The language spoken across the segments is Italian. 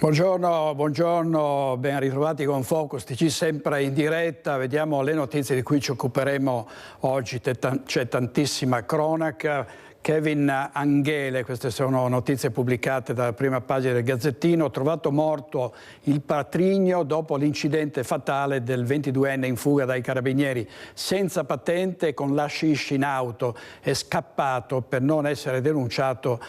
Buongiorno, buongiorno, ben ritrovati con Focus TG, sempre in diretta. Vediamo le notizie di cui ci occuperemo oggi. C'è tantissima cronaca. Kevin Anghele, queste sono notizie pubblicate dalla prima pagina del Gazzettino, trovato morto il patrigno dopo l'incidente fatale del 22enne in fuga dai carabinieri, senza patente, con l'hashish in auto, è scappato per non essere denunciato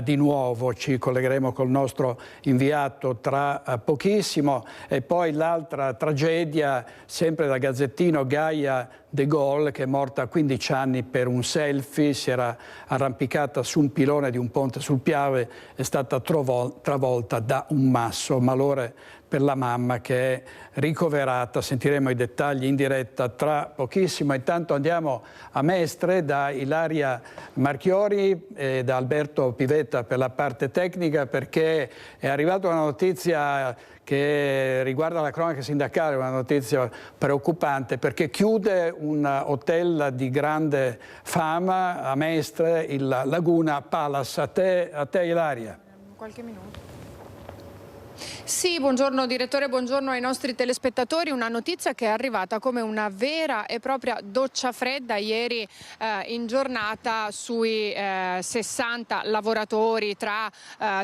di nuovo. Ci collegheremo col nostro inviato tra pochissimo. E poi l'altra tragedia, sempre dal Gazzettino, Gaia De Gaulle, che è morta a 15 anni per un selfie, si era arrampicata su un pilone di un ponte sul Piave, è stata travolta da un masso. Malore per la mamma che è ricoverata. Sentiremo i dettagli in diretta tra pochissimo. Intanto andiamo a Mestre da Ilaria Marchiori e da Alberto Pivetta per la parte tecnica, perché è arrivata una notizia che riguarda la cronaca sindacale, una notizia preoccupante, perché chiude un hotel di grande fama a Mestre, il Laguna Palace. A te Ilaria. Qualche minuto. Sì, buongiorno direttore, buongiorno ai nostri telespettatori. Una notizia che è arrivata come una vera e propria doccia fredda ieri in giornata sui 60 lavoratori tra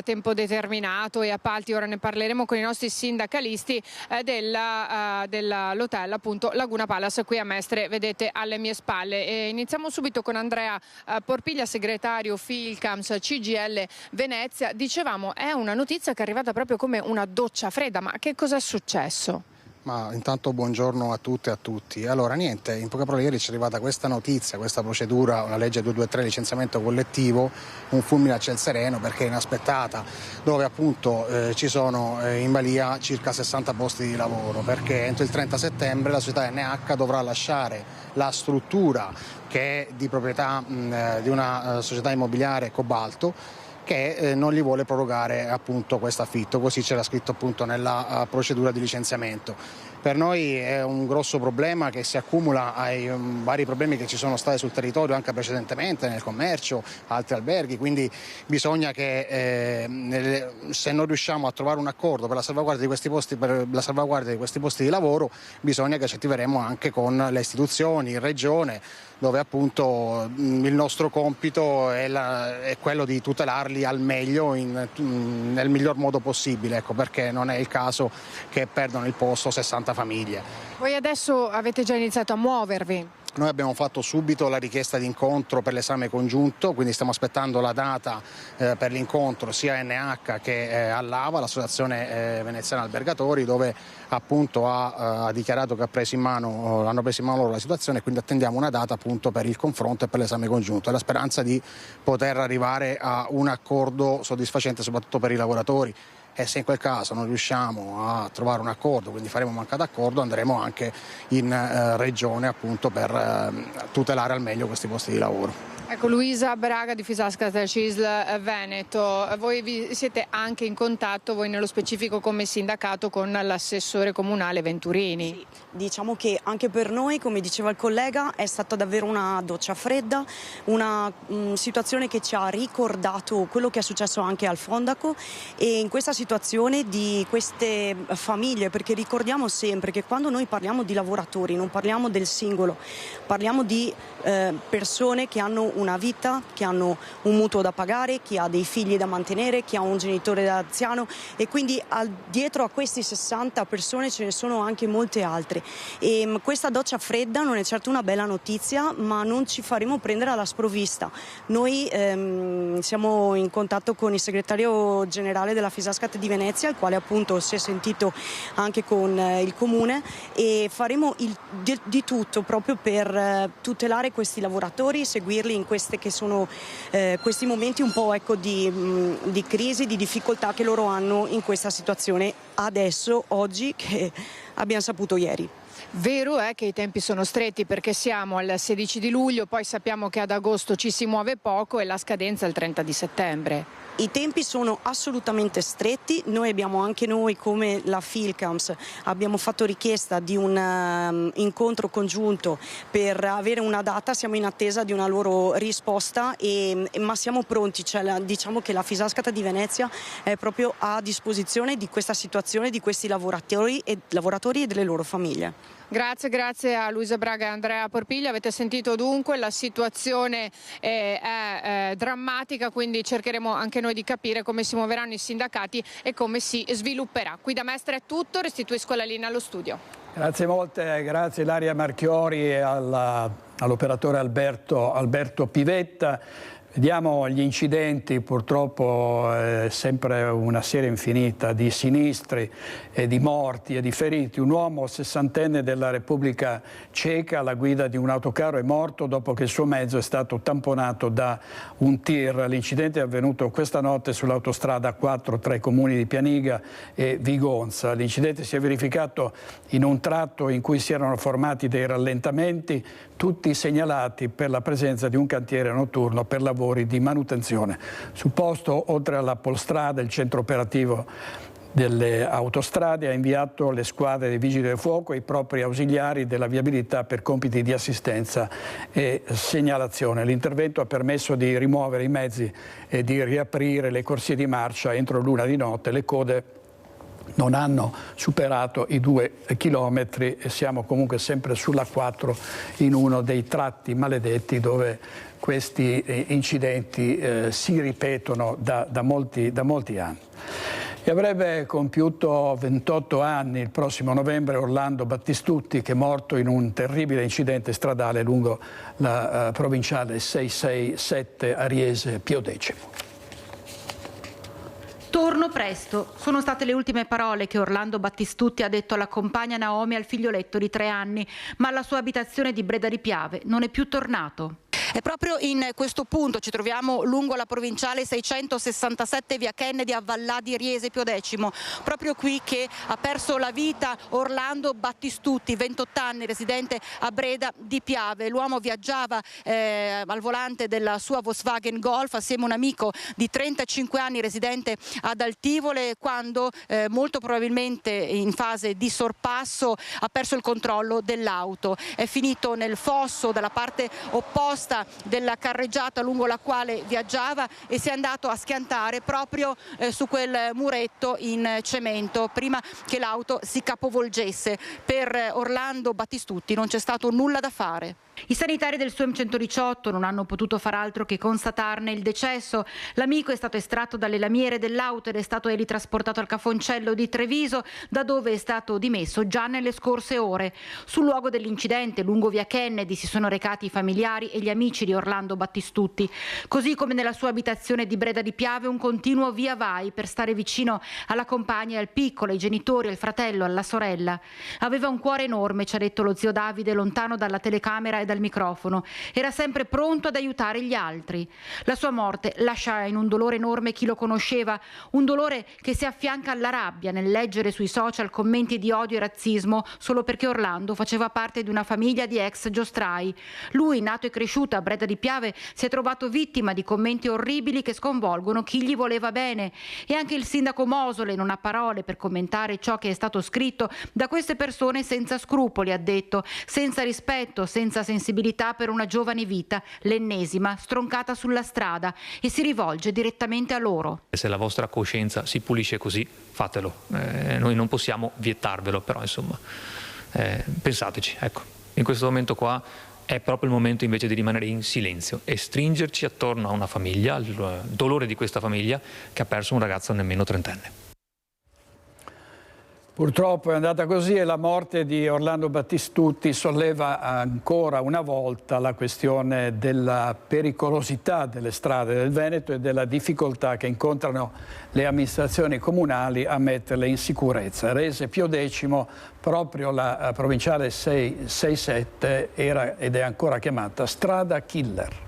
tempo determinato e appalti. Ora ne parleremo con i nostri sindacalisti dell'hotel appunto Laguna Palace qui a Mestre, vedete alle mie spalle. E iniziamo subito con Andrea Porpiglia, segretario Filcams CGIL Venezia. Dicevamo, è una notizia che è arrivata proprio come una doccia fredda, ma che cosa è successo? Ma intanto buongiorno a tutte e a tutti. Allora niente, in poche parole ieri ci è arrivata questa notizia, questa procedura, una legge 223, licenziamento collettivo, un fulmine a ciel sereno perché è inaspettata, dove appunto ci sono in balia circa 60 posti di lavoro, perché entro il 30 settembre la società NH dovrà lasciare la struttura che è di proprietà di una società immobiliare Cobalto, che non gli vuole prorogare appunto questo affitto, così c'era scritto appunto nella procedura di licenziamento. Per noi è un grosso problema che si accumula ai vari problemi che ci sono stati sul territorio anche precedentemente nel commercio, altri alberghi, quindi bisogna che se non riusciamo a trovare un accordo per la salvaguardia di questi posti, di lavoro, bisogna che ci attiveremo anche con le istituzioni, in regione, dove appunto il nostro compito è quello di tutelarli al meglio nel miglior modo possibile, ecco, perché non è il caso che perdano il posto 60 famiglie. Voi adesso avete già iniziato a muovervi? Noi abbiamo fatto subito la richiesta di incontro per l'esame congiunto, quindi stiamo aspettando la data per l'incontro sia NH che all'AVA, l'Associazione Veneziana Albergatori, dove appunto ha dichiarato che hanno preso in mano loro la situazione, quindi attendiamo una data appunto per il confronto e per l'esame congiunto, e la speranza di poter arrivare a un accordo soddisfacente soprattutto per i lavoratori. E se in quel caso non riusciamo a trovare un accordo, quindi faremo mancato accordo, andremo anche in regione appunto per tutelare al meglio questi posti di lavoro. Ecco, Luisa Braga di Fisascat CISL Veneto, voi siete anche in contatto, voi nello specifico come sindacato, con l'assessore comunale Venturini? Sì, diciamo che anche per noi, come diceva il collega, è stata davvero una doccia fredda, una situazione che ci ha ricordato quello che è successo anche al Fondaco, e in questa situazione di queste famiglie, perché ricordiamo sempre che quando noi parliamo di lavoratori non parliamo del singolo, parliamo di persone che hanno una vita, che hanno un mutuo da pagare, chi ha dei figli da mantenere, chi ha un genitore anziano, e quindi dietro a questi 60 persone ce ne sono anche molte altre. E questa doccia fredda non è certo una bella notizia, ma non ci faremo prendere alla sprovvista. Noi siamo in contatto con il segretario generale della Fisascat di Venezia, il quale appunto si è sentito anche con il comune, e faremo di tutto proprio per tutelare questi lavoratori, seguirli in questi momenti un po' di crisi, di difficoltà che loro hanno in questa situazione oggi, che abbiamo saputo ieri. Vero è che i tempi sono stretti, perché siamo al 16 di luglio, poi sappiamo che ad agosto ci si muove poco e la scadenza è il 30 di settembre. I tempi sono assolutamente stretti, anche noi come la Philcams abbiamo fatto richiesta di un incontro congiunto per avere una data, siamo in attesa di una loro risposta, ma siamo pronti, diciamo che la Fisascata di Venezia è proprio a disposizione di questa situazione, di questi lavoratori e delle loro famiglie. Grazie a Luisa Braga e Andrea Porpiglia. Avete sentito dunque, la situazione è drammatica, quindi cercheremo anche noi di capire come si muoveranno i sindacati e come si svilupperà. Qui da Mestre è tutto, restituisco la linea allo studio. Grazie molte, grazie Ilaria Marchiori e all'operatore Alberto Pivetta. Vediamo gli incidenti, purtroppo sempre una serie infinita di sinistri e di morti e di feriti. Un uomo 60enne della Repubblica Ceca alla guida di un autocarro è morto dopo che il suo mezzo è stato tamponato da un tir. L'incidente è avvenuto questa notte sull'autostrada 4 tra i comuni di Pianiga e Vigonza. L'incidente si è verificato in un tratto in cui si erano formati dei rallentamenti, tutti segnalati per la presenza di un cantiere notturno per lavori di manutenzione. Sul posto, oltre alla Polstrada, il centro operativo delle autostrade ha inviato le squadre dei Vigili del Fuoco e i propri ausiliari della viabilità per compiti di assistenza e segnalazione. L'intervento ha permesso di rimuovere i mezzi e di riaprire le corsie di marcia entro l'una di notte. Le code non hanno superato i 2 chilometri e siamo comunque sempre sulla 4 in uno dei tratti maledetti dove questi incidenti si ripetono da molti anni. E avrebbe compiuto 28 anni il prossimo novembre Orlando Battistutti, che è morto in un terribile incidente stradale lungo la provinciale 667 Ariese Pio X. Torno presto. Sono state le ultime parole che Orlando Battistutti ha detto alla compagna Naomi e al figlioletto di 3 anni, ma alla sua abitazione di Breda di Piave non è più tornato. E proprio in questo punto ci troviamo lungo la provinciale 667 via Kennedy a Vallà di Riese Pio X, proprio qui che ha perso la vita Orlando Battistutti, 28 anni, residente a Breda di Piave. L'uomo viaggiava al volante della sua Volkswagen Golf assieme a un amico di 35 anni residente ad Altivole quando molto probabilmente in fase di sorpasso ha perso il controllo dell'auto. È finito nel fosso dalla parte opposta della carreggiata lungo la quale viaggiava e si è andato a schiantare proprio su quel muretto in cemento prima che l'auto si capovolgesse. Per Orlando Battistutti non c'è stato nulla da fare. I sanitari del SUEM 118 non hanno potuto far altro che constatarne il decesso. L'amico è stato estratto dalle lamiere dell'auto ed è stato trasportato al Cafoncello di Treviso, da dove è stato dimesso già nelle scorse ore. Sul luogo dell'incidente, lungo via Kennedy, si sono recati i familiari e gli amici di Orlando Battistutti. Così come nella sua abitazione di Breda di Piave, un continuo via vai per stare vicino alla compagna e al piccolo, ai genitori, al fratello, alla sorella. Aveva un cuore enorme, ci ha detto lo zio Davide, lontano dalla telecamera e dal microfono. Era sempre pronto ad aiutare gli altri. La sua morte lascia in un dolore enorme chi lo conosceva, un dolore che si affianca alla rabbia nel leggere sui social commenti di odio e razzismo solo perché Orlando faceva parte di una famiglia di ex giostrai. Lui, nato e cresciuto a Breda di Piave, si è trovato vittima di commenti orribili che sconvolgono chi gli voleva bene. E anche il sindaco Mosole non ha parole per commentare ciò che è stato scritto da queste persone senza scrupoli, ha detto, senza rispetto, senza sensibilità per una giovane vita, l'ennesima stroncata sulla strada, e si rivolge direttamente a loro. Se la vostra coscienza si pulisce così, fatelo. Noi non possiamo vietarvelo, però insomma, pensateci, ecco. In questo momento qua è proprio il momento invece di rimanere in silenzio e stringerci attorno a una famiglia, al dolore di questa famiglia che ha perso un ragazzo nemmeno 30enne. Purtroppo è andata così e la morte di Orlando Battistutti solleva ancora una volta la questione della pericolosità delle strade del Veneto e della difficoltà che incontrano le amministrazioni comunali a metterle in sicurezza. Rese Pio X, proprio la provinciale 667 era ed è ancora chiamata strada killer.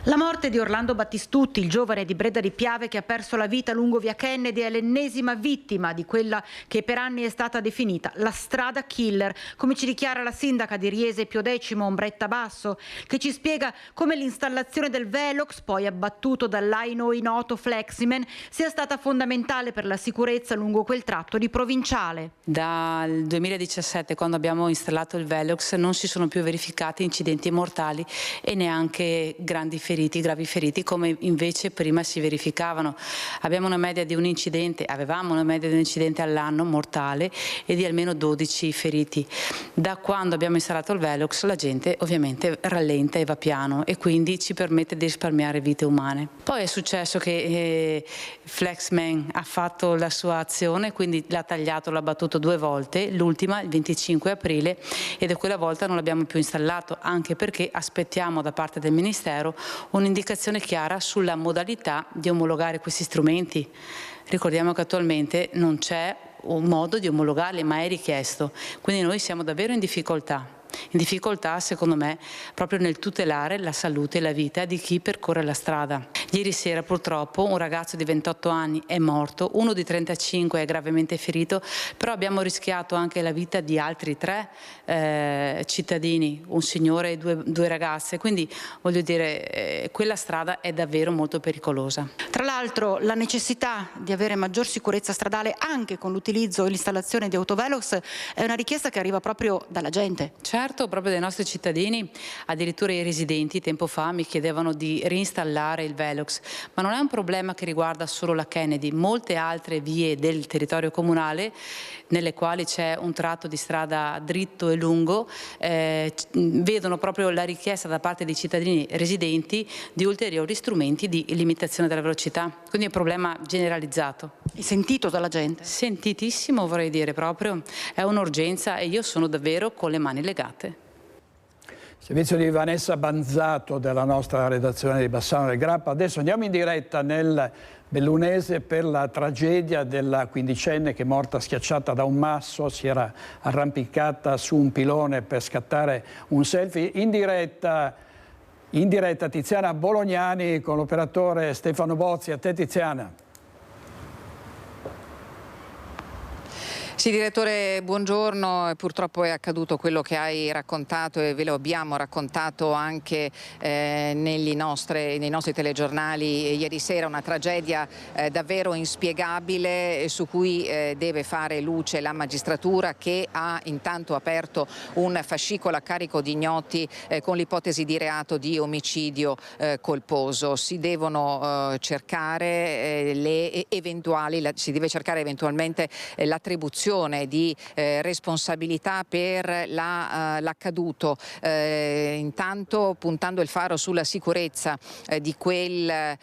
La morte di Orlando Battistutti, il giovane di Breda di Piave che ha perso la vita lungo via Kennedy, è l'ennesima vittima di quella che per anni è stata definita la strada killer, come ci dichiara la sindaca di Riese Pio X, Ombretta Basso, che ci spiega come l'installazione del Velox, poi abbattuto dall'ai noi noto Fleximan, sia stata fondamentale per la sicurezza lungo quel tratto di provinciale. Dal 2017, quando abbiamo installato il Velox, non si sono più verificati incidenti mortali e neanche gravi feriti come invece prima si verificavano. Avevamo una media di un incidente all'anno mortale e di almeno 12 feriti. Da quando abbiamo installato il Velox la gente ovviamente rallenta e va piano e quindi ci permette di risparmiare vite umane. Poi è successo che Flexman ha fatto la sua azione, quindi l'ha tagliato, l'ha battuto 2 volte, l'ultima il 25 aprile, e da quella volta non l'abbiamo più installato, anche perché aspettiamo da parte del Ministero un'indicazione chiara sulla modalità di omologare questi strumenti. Ricordiamo che attualmente non c'è un modo di omologarli, ma è richiesto, quindi noi siamo davvero in difficoltà secondo me proprio nel tutelare la salute e la vita di chi percorre la strada. Ieri sera purtroppo un ragazzo di 28 anni è morto, uno di 35 è gravemente ferito, però abbiamo rischiato anche la vita di altri 3 cittadini, un signore e due ragazze, quindi voglio dire quella strada è davvero molto pericolosa. Tra l'altro la necessità di avere maggior sicurezza stradale anche con l'utilizzo e l'installazione di autovelox è una richiesta che arriva proprio dalla gente. Certo, proprio dai nostri cittadini, addirittura i residenti tempo fa mi chiedevano di reinstallare il Velox, ma non è un problema che riguarda solo la Kennedy, molte altre vie del territorio comunale nelle quali c'è un tratto di strada dritto e lungo vedono proprio la richiesta da parte dei cittadini residenti di ulteriori strumenti di limitazione della velocità, quindi è un problema generalizzato. E sentito dalla gente? Sentitissimo, vorrei dire, proprio è un'urgenza e io sono davvero con le mani legate. Servizio di Vanessa Banzato della nostra redazione di Bassano del Grappa. Adesso andiamo in diretta nel Bellunese per la tragedia della quindicenne che è morta schiacciata da un masso, si era arrampicata su un pilone per scattare un selfie. In diretta Tiziana Bolognani con l'operatore Stefano Bozzi. A te Tiziana. Sì, direttore, buongiorno. Purtroppo è accaduto quello che hai raccontato e ve lo abbiamo raccontato anche nei nostri telegiornali ieri sera, una tragedia davvero inspiegabile su cui deve fare luce la magistratura, che ha intanto aperto un fascicolo a carico di ignoti con l'ipotesi di reato di omicidio colposo. Si devono cercare si deve cercare eventualmente l'attribuzione di responsabilità per l'accaduto, intanto puntando il faro sulla sicurezza di quel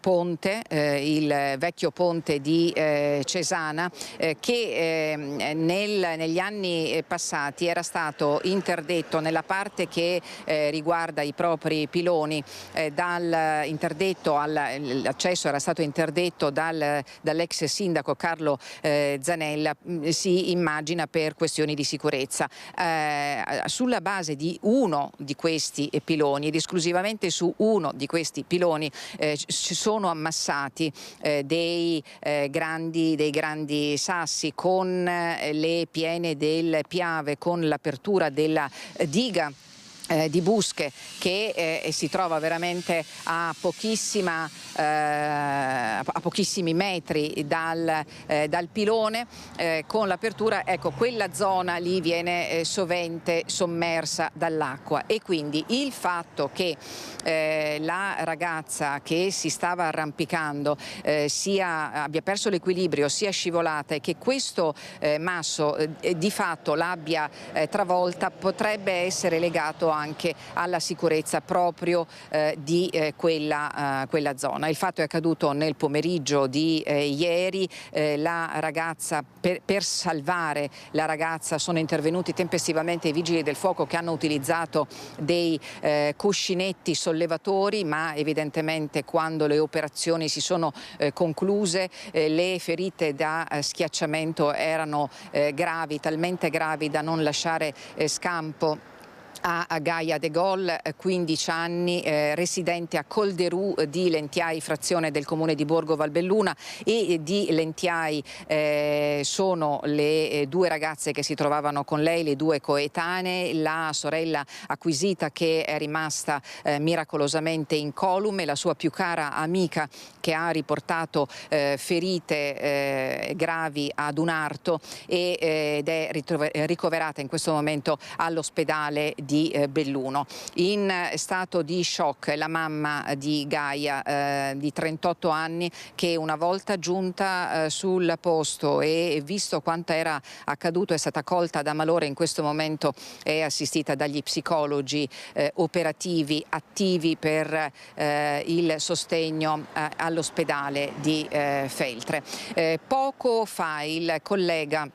ponte, il vecchio ponte di Cesana, che negli anni passati era stato interdetto nella parte che riguarda i propri piloni, l'accesso era stato interdetto dall'ex sindaco Carlo Zanella, si immagina per questioni di sicurezza. Sulla base di uno di questi piloni ed esclusivamente su uno di questi piloni ci sono ammassati dei grandi sassi con le piene del Piave, con l'apertura della diga di Busche che si trova veramente a pochissimi metri dal pilone, con l'apertura, ecco, quella zona lì viene sovente sommersa dall'acqua, e quindi il fatto che la ragazza che si stava arrampicando abbia perso l'equilibrio, sia scivolata, e che questo masso di fatto l'abbia travolta, potrebbe essere legato anche alla sicurezza proprio di quella zona. Il fatto è accaduto nel pomeriggio di ieri. La ragazza, per salvare la ragazza sono intervenuti tempestivamente i vigili del fuoco, che hanno utilizzato dei cuscinetti sollevatori, ma evidentemente quando le operazioni si sono concluse le ferite da schiacciamento erano gravi, talmente gravi da non lasciare scampo a Gaia De Gol, 15 anni, residente a Colderù di Lentiai, frazione del comune di Borgo Valbelluna, e di Lentiai sono le due ragazze che si trovavano con lei, le due coetanee, la sorella acquisita che è rimasta miracolosamente incolume, la sua più cara amica che ha riportato ferite gravi ad un arto ed è ricoverata in questo momento all'ospedale di Belluno. In stato di shock la mamma di Gaia di 38 anni, che una volta giunta sul posto e visto quanto era accaduto è stata colta da malore, in questo momento è assistita dagli psicologi operativi attivi per il sostegno all'ospedale di Feltre. Poco fa il collega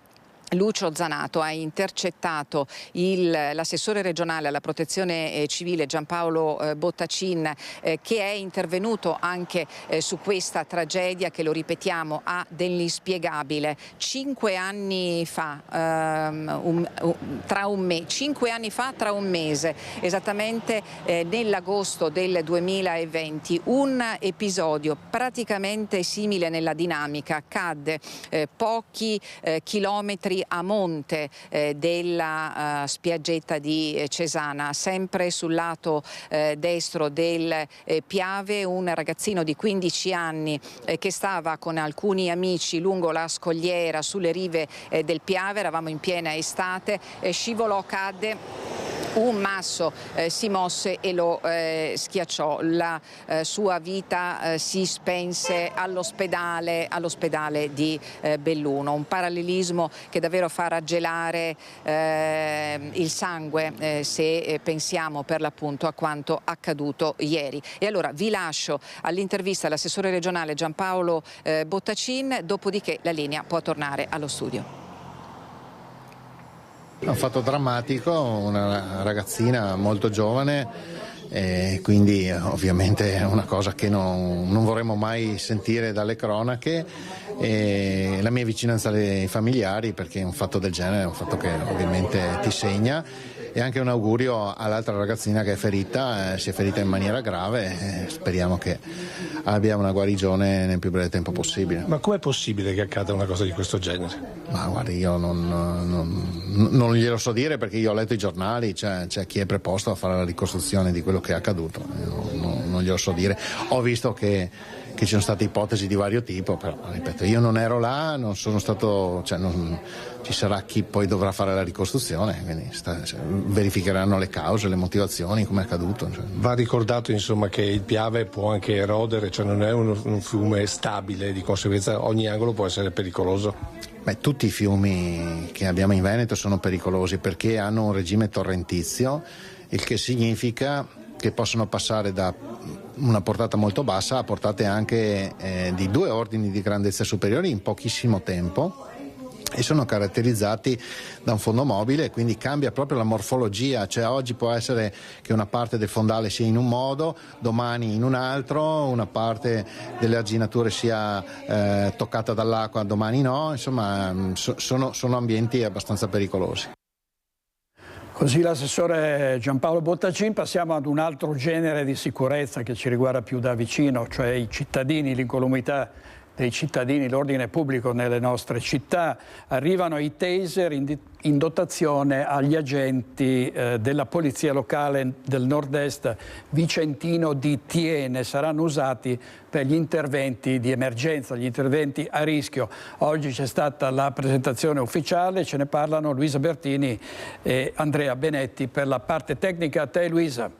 Lucio Zanato ha intercettato l'assessore regionale alla protezione civile Giampaolo Bottacin, che è intervenuto anche su questa tragedia che, lo ripetiamo, ha dell'inspiegabile. 5 anni fa, tra un mese, esattamente nell'agosto del 2020, un episodio praticamente simile nella dinamica accadde pochi chilometri a monte della spiaggetta di Cesana, sempre sul lato destro del Piave. Un ragazzino di 15 anni che stava con alcuni amici lungo la scogliera sulle rive del Piave, eravamo in piena estate, scivolò, cadde. Un masso si mosse e lo schiacciò. La sua vita si spense all'ospedale di Belluno. Un parallelismo che davvero fa raggelare il sangue se pensiamo per l'appunto a quanto accaduto ieri. E allora vi lascio all'intervista all'assessore regionale Giampaolo Bottacin, dopodiché la linea può tornare allo studio. È un fatto drammatico, una ragazzina molto giovane, e quindi ovviamente è una cosa che non vorremmo mai sentire dalle cronache, e la mia vicinanza ai familiari, perché un fatto del genere è un fatto che ovviamente ti segna, e anche un augurio all'altra ragazzina che è ferita, si è ferita in maniera grave, speriamo che abbia una guarigione nel più breve tempo possibile. Ma com'è possibile che accada una cosa di questo genere? Ma guardi, io non glielo so dire, perché io ho letto i giornali, c'è chi è preposto a fare la ricostruzione di quello che è accaduto, non glielo so dire. Ho visto che ci sono state ipotesi di vario tipo, però ripeto, io non ero là, non sono stato, ci sarà chi poi dovrà fare la ricostruzione, quindi verificheranno le cause, le motivazioni, come è accaduto. Va ricordato insomma che il Piave può anche erodere, non è un fiume stabile, di conseguenza ogni angolo può essere pericoloso. Tutti i fiumi che abbiamo in Veneto sono pericolosi perché hanno un regime torrentizio, il che significa che possono passare da una portata molto bassa a portate anche di 2 ordini di grandezza superiori in pochissimo tempo, e sono caratterizzati da un fondo mobile, quindi cambia proprio la morfologia, oggi può essere che una parte del fondale sia in un modo, domani in un altro, una parte delle arginature sia toccata dall'acqua, domani no, insomma sono ambienti abbastanza pericolosi. Così l'assessore Giampaolo Bottacin. Passiamo ad un altro genere di sicurezza che ci riguarda più da vicino, cioè i cittadini, l'incolumità dei cittadini, l'ordine pubblico nelle nostre città. Arrivano i taser in dotazione agli agenti della polizia locale del nord-est vicentino di Thiene. Saranno usati per gli interventi di emergenza, gli interventi a rischio. Oggi c'è stata la presentazione ufficiale, ce ne parlano Luisa Bertini e Andrea Benetti per la parte tecnica. A te, Luisa.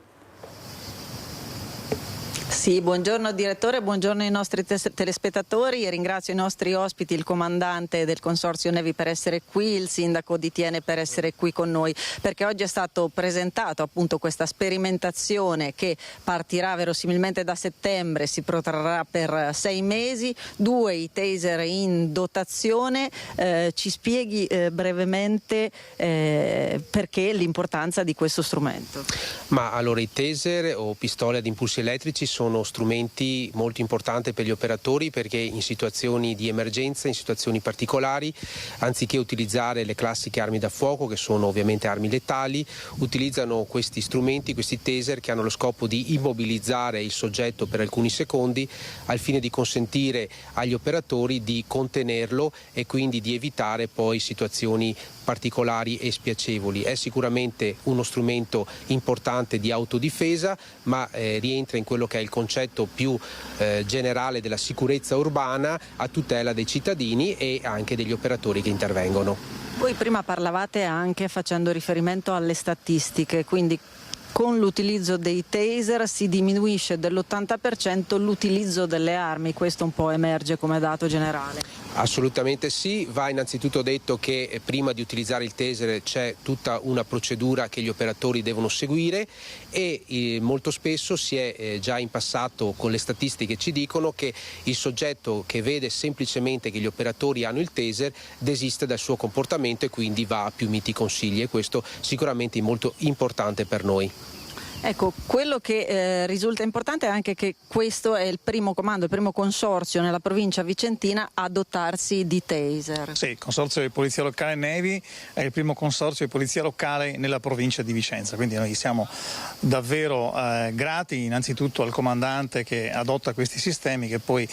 Sì, buongiorno direttore, buongiorno ai nostri telespettatori, e ringrazio i nostri ospiti, il comandante del Consorzio Nevi per essere qui, il sindaco di Thiene per essere qui con noi, perché oggi è stato presentato appunto questa sperimentazione che partirà verosimilmente da settembre, si protrarrà per 6 mesi, 2 i taser in dotazione. Ci spieghi brevemente perché l'importanza di questo strumento? Ma allora i taser o pistole ad impulsi elettrici sono sono strumenti molto importanti per gli operatori, perché in situazioni di emergenza, in situazioni particolari, anziché utilizzare le classiche armi da fuoco, che sono ovviamente armi letali, utilizzano questi strumenti, questi taser, che hanno lo scopo di immobilizzare il soggetto per alcuni secondi al fine di consentire agli operatori di contenerlo e quindi di evitare poi situazioni particolari e spiacevoli. È sicuramente uno strumento importante di autodifesa, ma rientra in quello che è il concetto più generale della sicurezza urbana a tutela dei cittadini e anche degli operatori che intervengono. Voi prima parlavate anche facendo riferimento alle statistiche, quindi con l'utilizzo dei taser si diminuisce dell'80% l'utilizzo delle armi, questo un po' emerge come dato generale. Assolutamente sì, va innanzitutto detto che prima di utilizzare il taser c'è tutta una procedura che gli operatori devono seguire e molto spesso si è già in passato, con le statistiche ci dicono che il soggetto che vede semplicemente che gli operatori hanno il taser desiste dal suo comportamento e quindi va a più miti consigli, e questo sicuramente è molto importante per noi. Ecco, quello che risulta importante è anche che questo è il primo comando, il primo consorzio nella provincia vicentina a dotarsi di taser. Sì, il consorzio di polizia locale Nevi è il primo consorzio di polizia locale nella provincia di Vicenza, quindi noi siamo davvero grati innanzitutto al comandante che adotta questi sistemi, che poi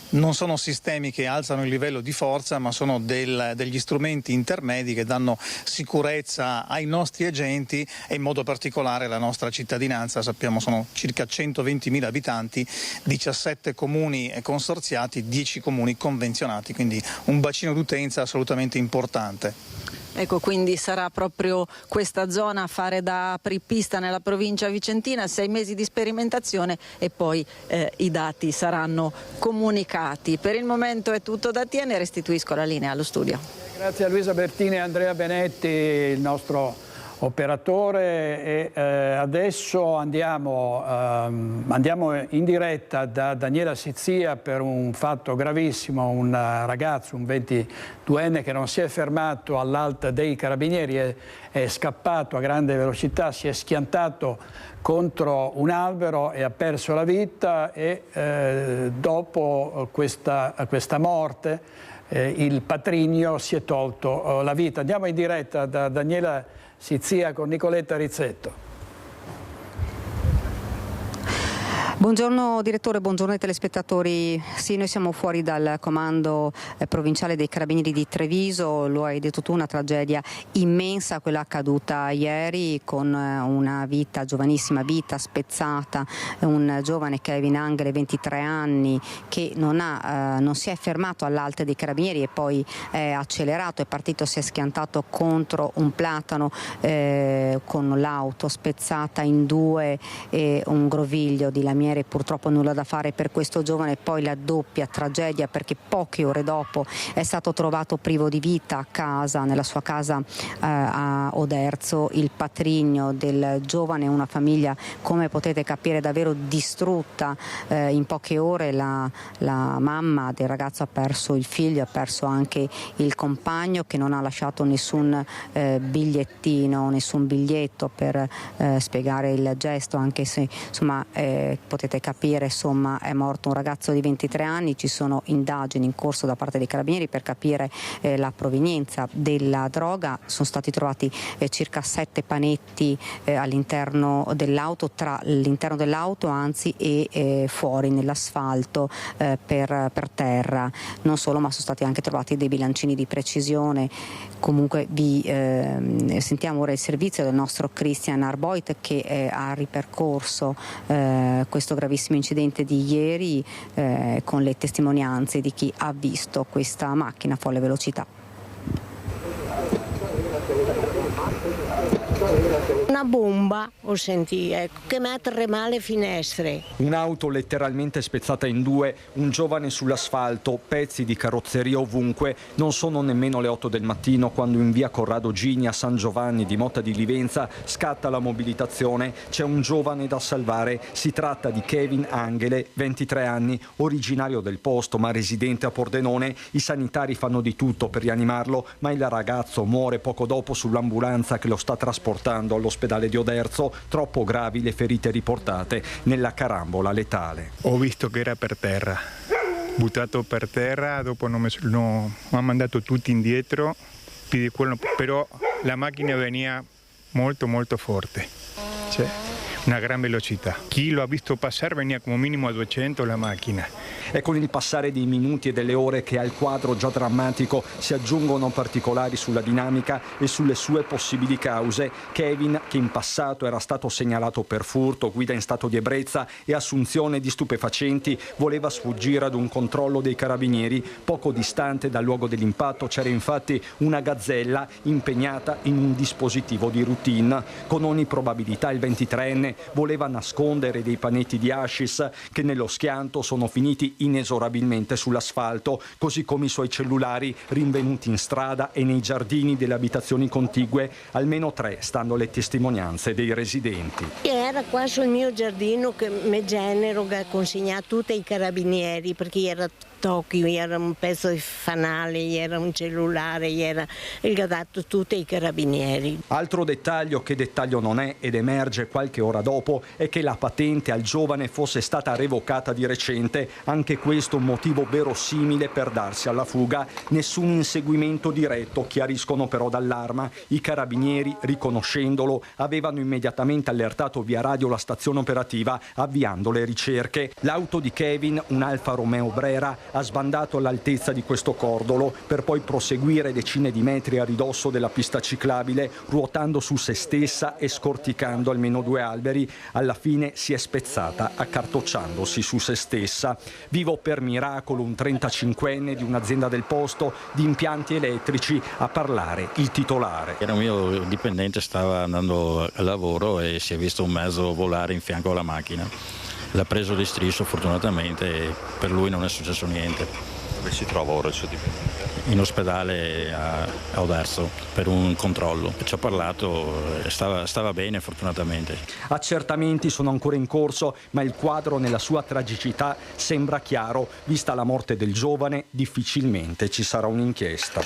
non sono sistemi che alzano il livello di forza, ma sono degli strumenti intermedi che danno sicurezza ai nostri agenti e in modo particolare alla nostra cittadinanza. Sappiamo sono circa 120.000 abitanti, 17 comuni consorziati, 10 comuni convenzionati, quindi un bacino d'utenza assolutamente importante. Ecco, quindi sarà proprio questa zona a fare da apripista nella provincia vicentina, 6 mesi di sperimentazione e poi i dati saranno comunicati. Per il momento è tutto da Tiene, restituisco la linea allo studio. Grazie a Luisa Bertini e Andrea Benetti, il nostro operatore, e adesso andiamo in diretta da Daniela Sizia per un fatto gravissimo. Un ragazzo, un 22enne che non si è fermato all'Alta dei Carabinieri, è scappato a grande velocità, si è schiantato contro un albero e ha perso la vita, e dopo questa morte il patrigno si è tolto la vita. Andiamo in diretta da Daniela Sizia con Nicoletta Rizzetto. Buongiorno direttore, buongiorno ai telespettatori. Sì, noi siamo fuori dal comando provinciale dei Carabinieri di Treviso, lo hai detto tu, una tragedia immensa quella accaduta ieri, con una vita, giovanissima vita spezzata, un giovane Kevin Angele, 23 anni, che non si è fermato all'Alta dei Carabinieri e poi è accelerato, è partito, si è schiantato contro un platano con l'auto spezzata in due e un groviglio di lamiere. Purtroppo nulla da fare per questo giovane. Poi la doppia tragedia, perché poche ore dopo è stato trovato privo di vita a casa, nella sua casa a Oderzo, il patrigno del giovane. Una famiglia, come potete capire, davvero distrutta. In poche ore la mamma del ragazzo ha perso il figlio, ha perso anche il compagno, che non ha lasciato nessun bigliettino, nessun biglietto per spiegare il gesto, anche se insomma potete capire, insomma, è morto un ragazzo di 23 anni, ci sono indagini in corso da parte dei Carabinieri per capire la provenienza della droga. Sono stati trovati circa 7 panetti all'interno dell'auto, tra l'interno dell'auto e fuori nell'asfalto per terra. Non solo, ma sono stati anche trovati dei bilancini di precisione. Comunque vi sentiamo ora il servizio del nostro Christian Arboit, che ha ripercorso questo gravissimo incidente di ieri con le testimonianze di chi ha visto questa macchina a folle velocità. Una bomba ho sentito, che mettere male finestre. Un'auto letteralmente spezzata in due, un giovane sull'asfalto, pezzi di carrozzeria ovunque. Non sono nemmeno le 8 del mattino quando in via Corrado Gini a San Giovanni di Motta di Livenza scatta la mobilitazione. C'è un giovane da salvare. Si tratta di Kevin Angele, 23 anni, originario del posto ma residente a Pordenone. I sanitari fanno di tutto per rianimarlo, ma il ragazzo muore poco dopo sull'ambulanza che lo sta trasportando. all'ospedale di Oderzo, troppo gravi le ferite riportate nella carambola letale. Ho visto che era per terra, buttato per terra, dopo mi ha mandato tutti indietro, però la macchina veniva molto forte, cioè una gran velocità. Chi lo ha visto passare veniva come minimo a 200 la macchina. È con il passare dei minuti e delle ore che al quadro già drammatico si aggiungono particolari sulla dinamica e sulle sue possibili cause. Kevin, che in passato era stato segnalato per furto, guida in stato di ebbrezza e assunzione di stupefacenti, voleva sfuggire ad un controllo dei carabinieri. Poco distante dal luogo dell'impatto c'era infatti una gazzella impegnata in un dispositivo di routine. Con ogni probabilità il 23enne voleva nascondere dei panetti di hashish che nello schianto sono finiti inesorabilmente sull'asfalto, così come i suoi cellulari rinvenuti in strada e nei giardini delle abitazioni contigue. Almeno 3 stanno le testimonianze dei residenti. Era qua sul mio giardino che mi genero che ha consegnato tutti i carabinieri, perché era Tokyo, era un pezzo di fanale, era un cellulare, era il dato tutti i carabinieri. Altro dettaglio che dettaglio non è ed emerge qualche ora dopo è che la patente al giovane fosse stata revocata di recente, anche questo un motivo verosimile per darsi alla fuga. Nessun inseguimento diretto, chiariscono però dall'Arma. I carabinieri, riconoscendolo, avevano immediatamente allertato via radio la stazione operativa avviando le ricerche. L'auto di Kevin, un Alfa Romeo Brera, ha sbandato all'altezza di questo cordolo per poi proseguire decine di metri a ridosso della pista ciclabile, ruotando su se stessa e scorticando almeno 2 alberi. Alla fine si è spezzata accartocciandosi su se stessa. Vivo per miracolo un 35enne di un'azienda del posto di impianti elettrici, a parlare il titolare. Era un mio dipendente, stava andando al lavoro e si è visto un mezzo volare in fianco alla macchina. L'ha preso di striscio fortunatamente e per lui non è successo niente. Dove si trova ora il suo dipendente? In ospedale a Oderzo per un controllo. Ci ha parlato, stava bene fortunatamente. Accertamenti sono ancora in corso, ma il quadro nella sua tragicità sembra chiaro. Vista la morte del giovane, difficilmente ci sarà un'inchiesta.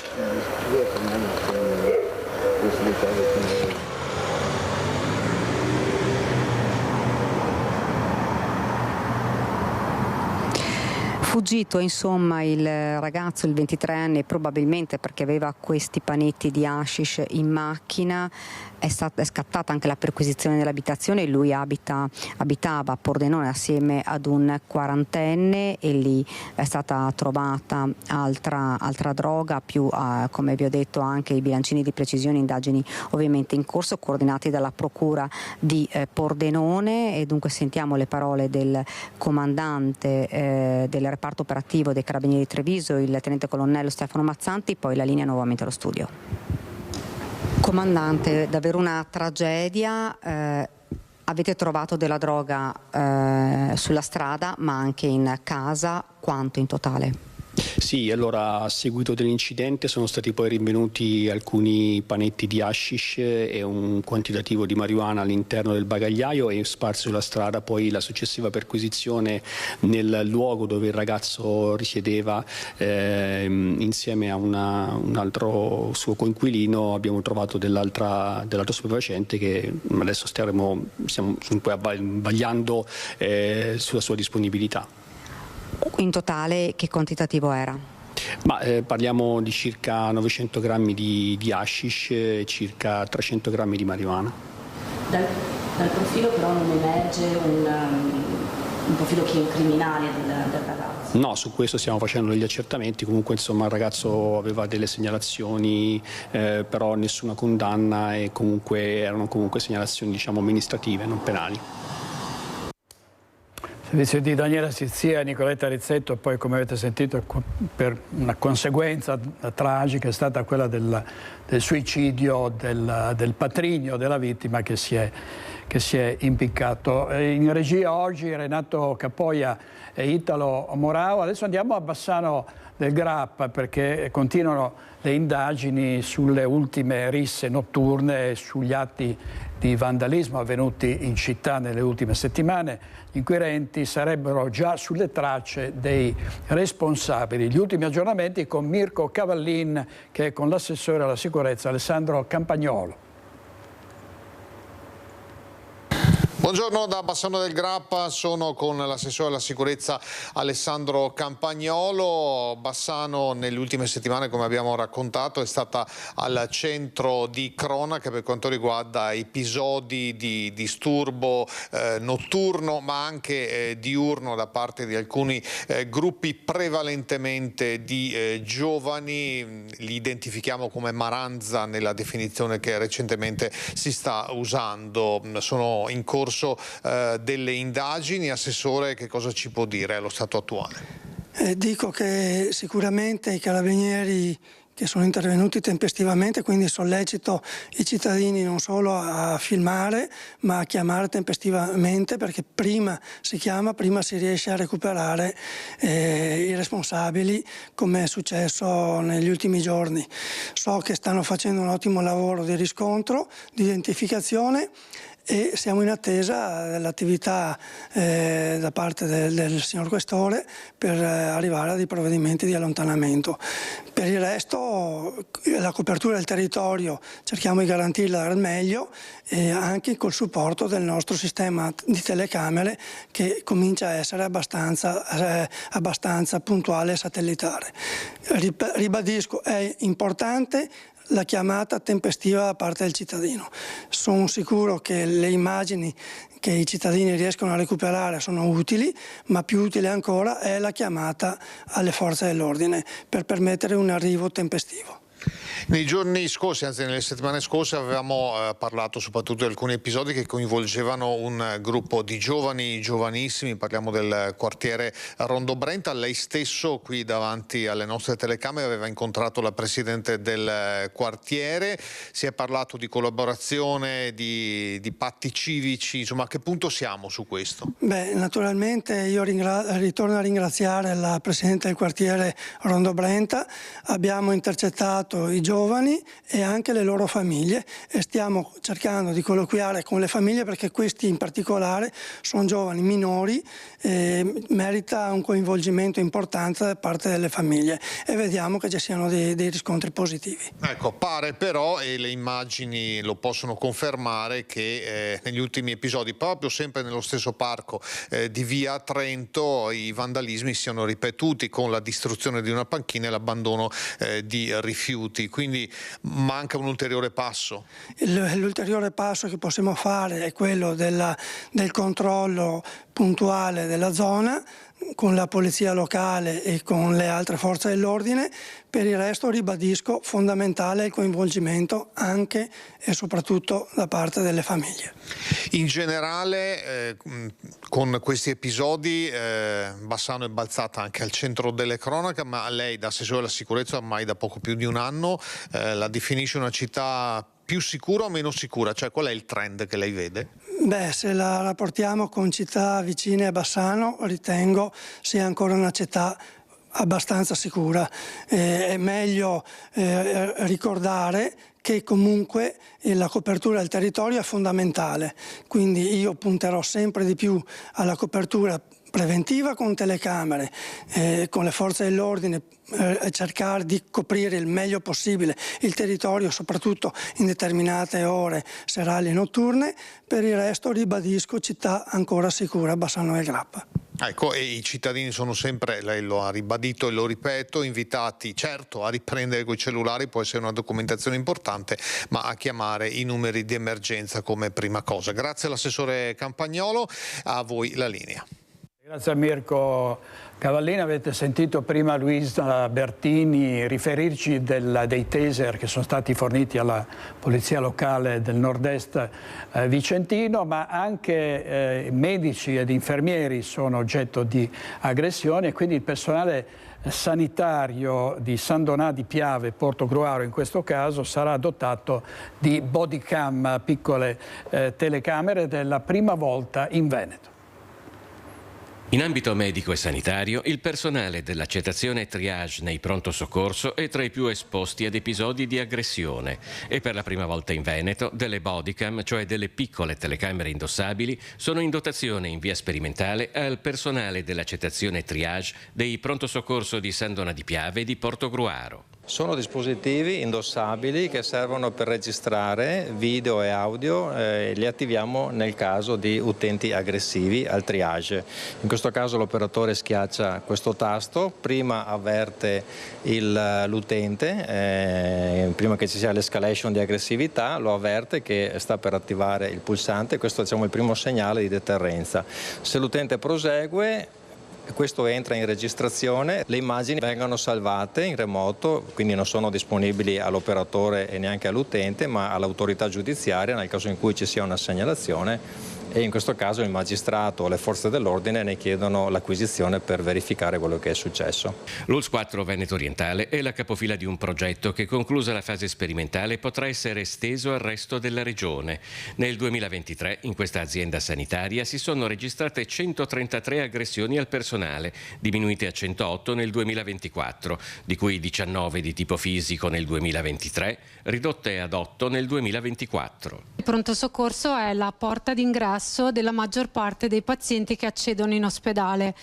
Fuggito insomma il ragazzo, il 23enne, probabilmente perché aveva questi panetti di hashish in macchina. È scattata anche la perquisizione dell'abitazione. Lui abitava a Pordenone assieme ad un 40enne e lì è stata trovata altra droga, più come vi ho detto anche i bilancini di precisione, indagini ovviamente in corso coordinati dalla procura di Pordenone. E dunque sentiamo le parole del comandante del reparto operativo dei Carabinieri di Treviso, il tenente colonnello Stefano Mazzanti, poi la linea nuovamente allo studio. Comandante, davvero una tragedia. Avete trovato della droga sulla strada ma anche in casa, quanto in totale? Sì, allora a seguito dell'incidente sono stati poi rinvenuti alcuni panetti di hashish e un quantitativo di marijuana all'interno del bagagliaio e sparsi sulla strada. Poi la successiva perquisizione nel luogo dove il ragazzo risiedeva insieme a un altro suo coinquilino abbiamo trovato dell'altro stupefacente che adesso stiamo vagliando sulla sua disponibilità. In totale che quantitativo era? Parliamo di circa 900 grammi di hashish e circa 300 grammi di marijuana. Dal profilo però non emerge un profilo criminale del ragazzo? No, su questo stiamo facendo degli accertamenti. Comunque insomma il ragazzo aveva delle segnalazioni, però nessuna condanna e erano comunque segnalazioni amministrative, non penali. Servizio di Daniela Sizia, Nicoletta Rizzetto, poi come avete sentito per una conseguenza tragica è stata quella del suicidio del patrigno della vittima che si è impiccato. In regia oggi Renato Capoia e Italo Morao. Adesso andiamo a Bassano del Grappa perché continuano le indagini sulle ultime risse notturne e sugli atti di vandalismo avvenuti in città nelle ultime settimane. Gli inquirenti sarebbero già sulle tracce dei responsabili. Gli ultimi aggiornamenti con Mirko Cavallin che è con l'assessore alla sicurezza Alessandro Campagnolo. Buongiorno da Bassano del Grappa, sono con l'assessore alla sicurezza Alessandro Campagnolo. Bassano nelle ultime settimane, come abbiamo raccontato, è stata al centro di cronaca per quanto riguarda episodi di disturbo notturno ma anche diurno da parte di alcuni gruppi prevalentemente di giovani. Li identifichiamo come maranza nella definizione che recentemente si sta usando. Sono in corso delle indagini. Assessore, che cosa ci può dire allo stato attuale? Dico che sicuramente i carabinieri che sono intervenuti tempestivamente, quindi sollecito i cittadini non solo a filmare ma a chiamare tempestivamente, perché prima si chiama, prima si riesce a recuperare i responsabili, come è successo negli ultimi giorni. So che stanno facendo un ottimo lavoro di riscontro, di identificazione, e siamo in attesa dell'attività da parte del signor Questore per arrivare a dei provvedimenti di allontanamento. Per il resto la copertura del territorio cerchiamo di garantirla al meglio, anche col supporto del nostro sistema di telecamere, che comincia a essere abbastanza puntuale e satellitare. Ribadisco, è importante la chiamata tempestiva da parte del cittadino. Sono sicuro che le immagini che i cittadini riescono a recuperare sono utili, ma più utile ancora è la chiamata alle forze dell'ordine per permettere un arrivo tempestivo. Nei giorni scorsi, anzi nelle settimane scorse, avevamo parlato soprattutto di alcuni episodi che coinvolgevano un gruppo di giovani, giovanissimi, parliamo del quartiere Rondo Brenta. Lei stesso qui davanti alle nostre telecamere aveva incontrato la presidente del quartiere, si è parlato di collaborazione, di patti civici, insomma a che punto siamo su questo? Beh, naturalmente io ritorno a ringraziare la presidente del quartiere Rondo Brenta, abbiamo intercettato i giovani e anche le loro famiglie e stiamo cercando di colloquiare con le famiglie, perché questi in particolare sono giovani minori e merita un coinvolgimento importante da parte delle famiglie, e vediamo che ci siano dei riscontri positivi. Ecco, pare però, e le immagini lo possono confermare, che negli ultimi episodi, proprio sempre nello stesso parco di via Trento, i vandalismi siano ripetuti, con la distruzione di una panchina e l'abbandono di rifiuti. Quindi manca un ulteriore passo. L'ulteriore passo che possiamo fare è quello del controllo puntuale della zona con la polizia locale e con le altre forze dell'ordine. Per il resto, ribadisco, fondamentale il coinvolgimento anche e soprattutto da parte delle famiglie. In generale, con questi episodi, Bassano è balzata anche al centro delle cronache, ma lei, da assessore alla sicurezza ormai da poco più di un anno, la definisce una città più sicura o meno sicura? Cioè, qual è il trend che lei vede? Beh, se la rapportiamo con città vicine a Bassano, ritengo sia ancora una città abbastanza sicura. È meglio ricordare che comunque la copertura del territorio è fondamentale, quindi io punterò sempre di più alla copertura preventiva con telecamere, con le forze dell'ordine, cercare di coprire il meglio possibile il territorio, soprattutto in determinate ore serali e notturne. Per il resto ribadisco, città ancora sicura, Bassano del Grappa. Ecco, e i cittadini sono sempre, lei lo ha ribadito e lo ripeto, invitati certo a riprendere coi cellulari, può essere una documentazione importante, ma a chiamare i numeri di emergenza come prima cosa. Grazie all'assessore Campagnolo, a voi la linea. Grazie a Mirko Cavallini. Avete sentito prima Luisa Bertini riferirci dei taser che sono stati forniti alla polizia locale del nord-est vicentino, ma anche medici ed infermieri sono oggetto di aggressioni, e quindi il personale sanitario di San Donà di Piave, Portogruaro in questo caso, sarà dotato di body cam, piccole telecamere, della prima volta in Veneto. In ambito medico e sanitario, il personale dell'accettazione triage nei pronto soccorso è tra i più esposti ad episodi di aggressione, e per la prima volta in Veneto delle bodycam, cioè delle piccole telecamere indossabili, sono in dotazione in via sperimentale al personale dell'accettazione triage dei pronto soccorso di San Donà di Piave e di Portogruaro. Sono dispositivi indossabili che servono per registrare video e audio, li attiviamo nel caso di utenti aggressivi al triage. In questo caso l'operatore schiaccia questo tasto, prima avverte l'utente, prima che ci sia l'escalation di aggressività, lo avverte che sta per attivare il pulsante, questo è il primo segnale di deterrenza. Se l'utente prosegue, questo entra in registrazione, le immagini vengono salvate in remoto, quindi non sono disponibili all'operatore e neanche all'utente, ma all'autorità giudiziaria nel caso in cui ci sia una segnalazione, e in questo caso il magistrato o le forze dell'ordine ne chiedono l'acquisizione per verificare quello che è successo. L'ULSS 4 Veneto Orientale è la capofila di un progetto che, conclusa la fase sperimentale, potrà essere esteso al resto della regione. Nel 2023 in questa azienda sanitaria si sono registrate 133 aggressioni al personale, diminuite a 108 nel 2024, di cui 19 di tipo fisico nel 2023, ridotte ad 8 nel 2024. Il pronto soccorso è la porta d'ingresso della maggior parte dei pazienti che accedono in ospedale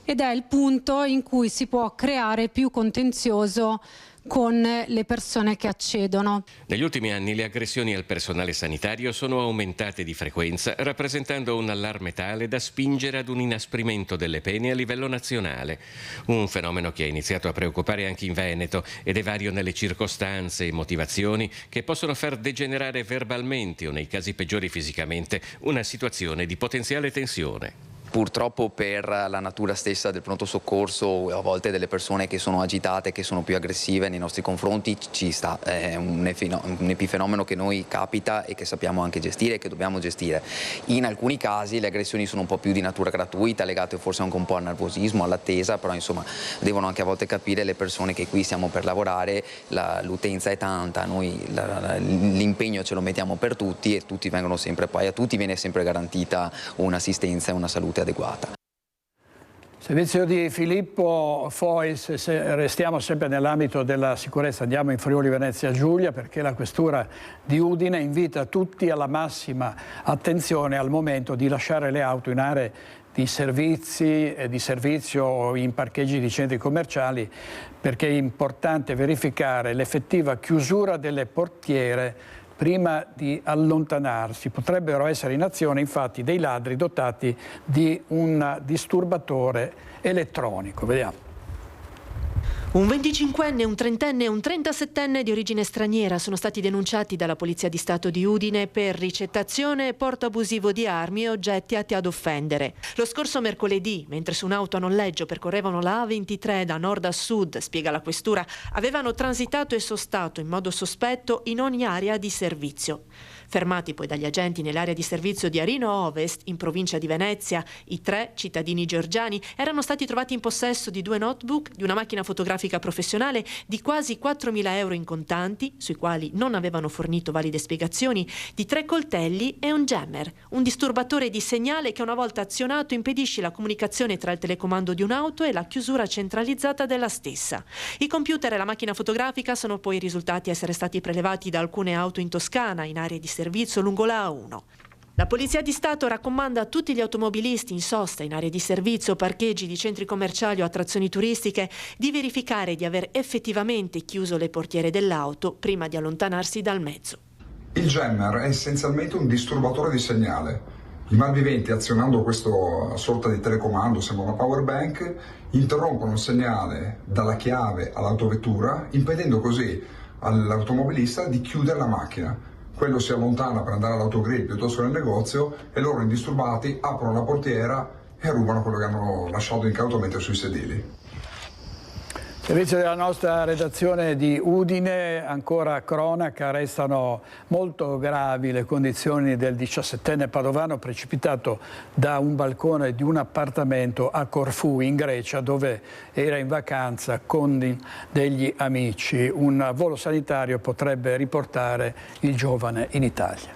ed è il punto in cui si può creare più contenzioso con le persone che accedono. Negli ultimi anni le aggressioni al personale sanitario sono aumentate di frequenza, rappresentando un allarme tale da spingere ad un inasprimento delle pene a livello nazionale. Un fenomeno che ha iniziato a preoccupare anche in Veneto ed è vario nelle circostanze e motivazioni che possono far degenerare verbalmente o, nei casi peggiori fisicamente, una situazione di potenziale tensione. Purtroppo per la natura stessa del pronto soccorso, a volte delle persone che sono agitate, che sono più aggressive nei nostri confronti, ci sta, è un epifenomeno che noi capita e che sappiamo anche gestire e che dobbiamo gestire. In alcuni casi le aggressioni sono un po' più di natura gratuita, legate forse anche un po' al nervosismo, all'attesa, però insomma devono anche a volte capire le persone che qui stiamo per lavorare, l'utenza è tanta, noi l'impegno ce lo mettiamo per tutti e tutti vengono sempre, poi a tutti viene sempre garantita un'assistenza e una salute adeguata. Servizio di Filippo Fois, restiamo sempre nell'ambito della sicurezza, andiamo in Friuli Venezia Giulia perché la questura di Udine invita tutti alla massima attenzione al momento di lasciare le auto in aree di servizio o in parcheggi di centri commerciali, perché è importante verificare l'effettiva chiusura delle portiere prima di allontanarsi. Potrebbero essere in azione infatti dei ladri dotati di un disturbatore elettronico. Vediamo. Un 25enne, un 30enne e un 37enne di origine straniera sono stati denunciati dalla Polizia di Stato di Udine per ricettazione e porto abusivo di armi e oggetti atti ad offendere. Lo scorso mercoledì, mentre su un'auto a noleggio percorrevano la A23 da nord a sud, spiega la questura, avevano transitato e sostato in modo sospetto in ogni area di servizio. Fermati poi dagli agenti nell'area di servizio di Arino Ovest, in provincia di Venezia, i 3 cittadini georgiani erano stati trovati in possesso di 2 notebook, di una macchina fotografica professionale, di quasi 4.000 euro in contanti, sui quali non avevano fornito valide spiegazioni, di 3 coltelli e un jammer, un disturbatore di segnale che una volta azionato impedisce la comunicazione tra il telecomando di un'auto e la chiusura centralizzata della stessa. I computer e la macchina fotografica sono poi risultati essere stati prelevati da alcune auto in Toscana, in aree di servizio lungo la A1. La Polizia di Stato raccomanda a tutti gli automobilisti in sosta in aree di servizio, parcheggi di centri commerciali o attrazioni turistiche di verificare di aver effettivamente chiuso le portiere dell'auto prima di allontanarsi dal mezzo. Il jammer è essenzialmente un disturbatore di segnale. I malviventi, azionando questa sorta di telecomando, sembra una power bank, interrompono il segnale dalla chiave all'autovettura, impedendo così all'automobilista di chiudere la macchina. Quello si allontana per andare all'autogrill piuttosto che nel negozio e loro, indisturbati, aprono la portiera e rubano quello che hanno lasciato incautamente sui sedili. Servizio della nostra redazione di Udine, ancora cronaca, restano molto gravi le condizioni del 17enne padovano precipitato da un balcone di un appartamento a Corfù in Grecia, dove era in vacanza con degli amici. Un volo sanitario potrebbe riportare il giovane in Italia.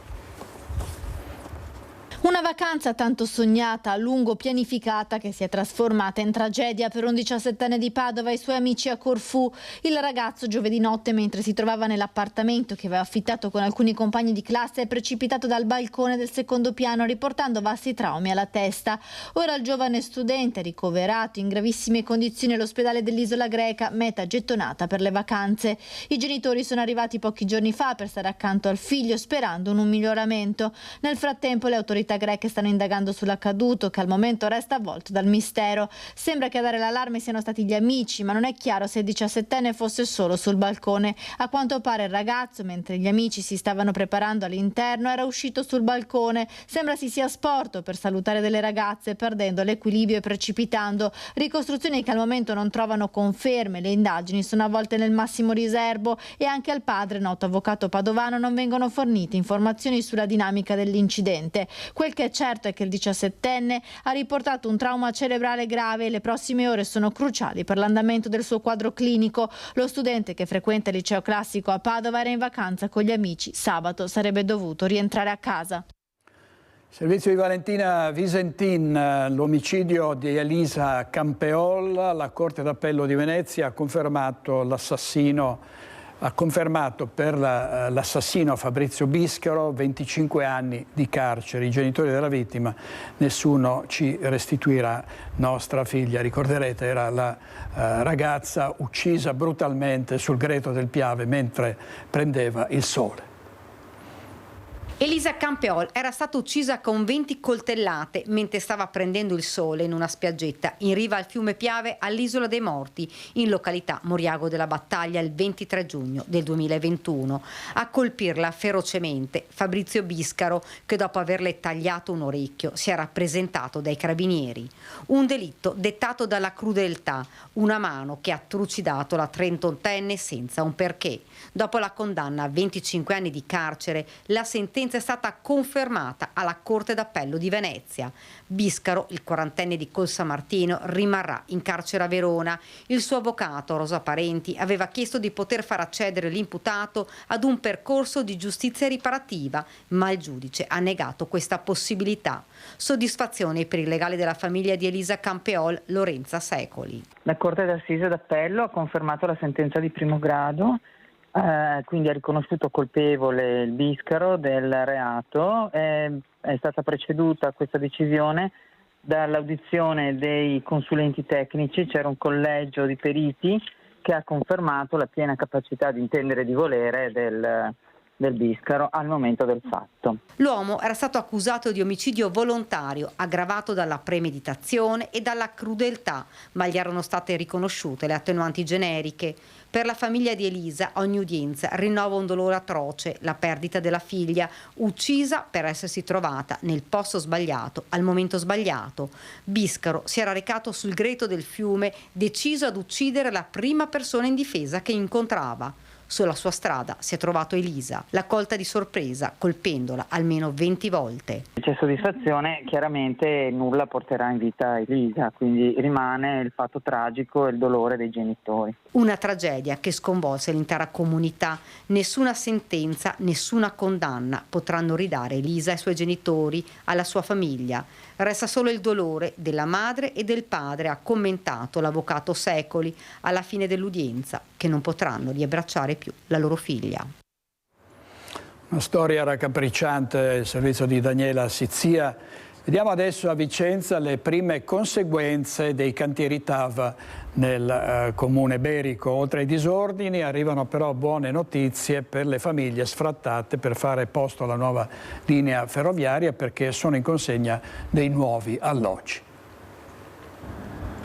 Una vacanza tanto sognata, a lungo pianificata, che si è trasformata in tragedia per un 17enne di Padova e i suoi amici a Corfù. Il ragazzo giovedì notte, mentre si trovava nell'appartamento che aveva affittato con alcuni compagni di classe, è precipitato dal balcone del secondo piano, riportando vasti traumi alla testa. Ora il giovane studente, ricoverato in gravissime condizioni all'ospedale dell'isola greca, meta gettonata per le vacanze. I genitori sono arrivati pochi giorni fa per stare accanto al figlio, sperando in un miglioramento. Nel frattempo le autorità greche stanno indagando sull'accaduto, che al momento resta avvolto dal mistero. Sembra che a dare l'allarme siano stati gli amici, ma non è chiaro se il 17enne fosse solo sul balcone. A quanto pare il ragazzo, mentre gli amici si stavano preparando all'interno, era uscito sul balcone. Sembra si sia sporto per salutare delle ragazze, perdendo l'equilibrio e precipitando. Ricostruzioni che al momento non trovano conferme. Le indagini sono avvolte nel massimo riservo e anche al padre, noto avvocato padovano, non vengono fornite informazioni sulla dinamica dell'incidente. Quel che è certo è che il 17enne ha riportato un trauma cerebrale grave e le prossime ore sono cruciali per l'andamento del suo quadro clinico. Lo studente, che frequenta il liceo classico a Padova, era in vacanza con gli amici. Sabato sarebbe dovuto rientrare a casa. Servizio di Valentina Visentin, l'omicidio di Elisa Campeol. La Corte d'Appello di Venezia ha confermato per l'assassino Fabrizio Biscaro 25 anni di carcere. I genitori della vittima: nessuno ci restituirà nostra figlia. Ricorderete, era la ragazza uccisa brutalmente sul greto del Piave mentre prendeva il sole. Elisa Campeol era stata uccisa con 20 coltellate mentre stava prendendo il sole in una spiaggetta in riva al fiume Piave all'Isola dei Morti, in località Moriago della Battaglia, il 23 giugno del 2021. A colpirla ferocemente Fabrizio Biscaro, che dopo averle tagliato un orecchio si era presentato dai carabinieri. Un delitto dettato dalla crudeltà, una mano che ha trucidato la 38enne senza un perché. Dopo la condanna a 25 anni di carcere, la sentenza è stata confermata alla Corte d'Appello di Venezia. Biscaro, il 40enne di Colsamartino, rimarrà in carcere a Verona. Il suo avvocato, Rosa Parenti, aveva chiesto di poter far accedere l'imputato ad un percorso di giustizia riparativa, ma il giudice ha negato questa possibilità. Soddisfazione per il legale della famiglia di Elisa Campeol, Lorenza Secoli. La Corte d'Assise d'Appello ha confermato la sentenza di primo grado. Quindi ha riconosciuto colpevole il Biscaro del reato. È stata preceduta questa decisione dall'audizione dei consulenti tecnici. C'era un collegio di periti che ha confermato la piena capacità di intendere e di volere del Biscaro al momento del fatto. L'uomo era stato accusato di omicidio volontario, aggravato dalla premeditazione e dalla crudeltà, ma gli erano state riconosciute le attenuanti generiche. Per la famiglia di Elisa ogni udienza rinnova un dolore atroce, la perdita della figlia, uccisa per essersi trovata nel posto sbagliato, al momento sbagliato. Biscaro si era recato sul greto del fiume, deciso ad uccidere la prima persona indifesa che incontrava. Sulla sua strada si è trovato Elisa, l'ha colta di sorpresa, colpendola almeno 20 volte. C'è soddisfazione, chiaramente nulla porterà in vita Elisa, quindi rimane il fatto tragico e il dolore dei genitori. Una tragedia che sconvolse l'intera comunità. Nessuna sentenza, nessuna condanna potranno ridare Elisa ai suoi genitori, alla sua famiglia. Resta solo il dolore della madre e del padre, ha commentato l'avvocato Secoli alla fine dell'udienza, che non potranno riabbracciare più la loro figlia. Una storia raccapricciante, il servizio di Daniela Sizia. Vediamo adesso a Vicenza le prime conseguenze dei cantieri TAV nel comune berico. Oltre ai disordini arrivano però buone notizie per le famiglie sfrattate per fare posto alla nuova linea ferroviaria, perché sono in consegna dei nuovi alloggi.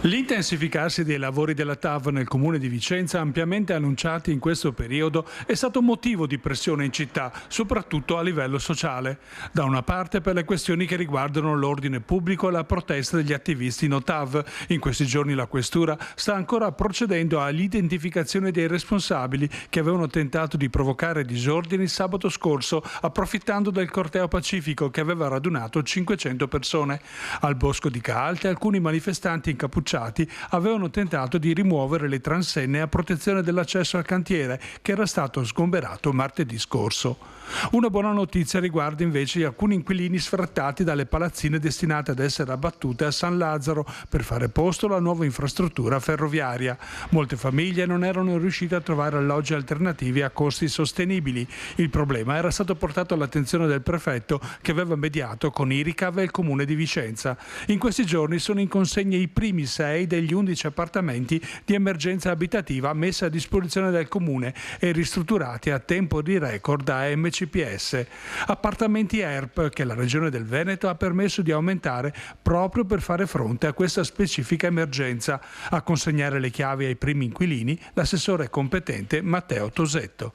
L'intensificarsi dei lavori della TAV nel comune di Vicenza, ampiamente annunciati in questo periodo, è stato motivo di pressione in città, soprattutto a livello sociale. Da una parte per le questioni che riguardano l'ordine pubblico e la protesta degli attivisti no TAV. In questi giorni la questura sta ancora procedendo all'identificazione dei responsabili che avevano tentato di provocare disordini sabato scorso, approfittando del corteo pacifico che aveva radunato 500 persone. Al Bosco di Caalte alcuni manifestanti incappucciati associati avevano tentato di rimuovere le transenne a protezione dell'accesso al cantiere, che era stato sgomberato martedì scorso. Una buona notizia riguarda invece alcuni inquilini sfrattati dalle palazzine destinate ad essere abbattute a San Lazzaro per fare posto alla nuova infrastruttura ferroviaria. Molte famiglie non erano riuscite a trovare alloggi alternativi a costi sostenibili. Il problema era stato portato all'attenzione del prefetto, che aveva mediato con Iricav e il comune di Vicenza. In questi giorni sono in consegna i primi 6 degli 11 appartamenti di emergenza abitativa messi a disposizione del comune e ristrutturati a tempo di record da MCPS. Appartamenti ERP che la Regione del Veneto ha permesso di aumentare proprio per fare fronte a questa specifica emergenza. A consegnare le chiavi ai primi inquilini l'assessore competente Matteo Tosetto.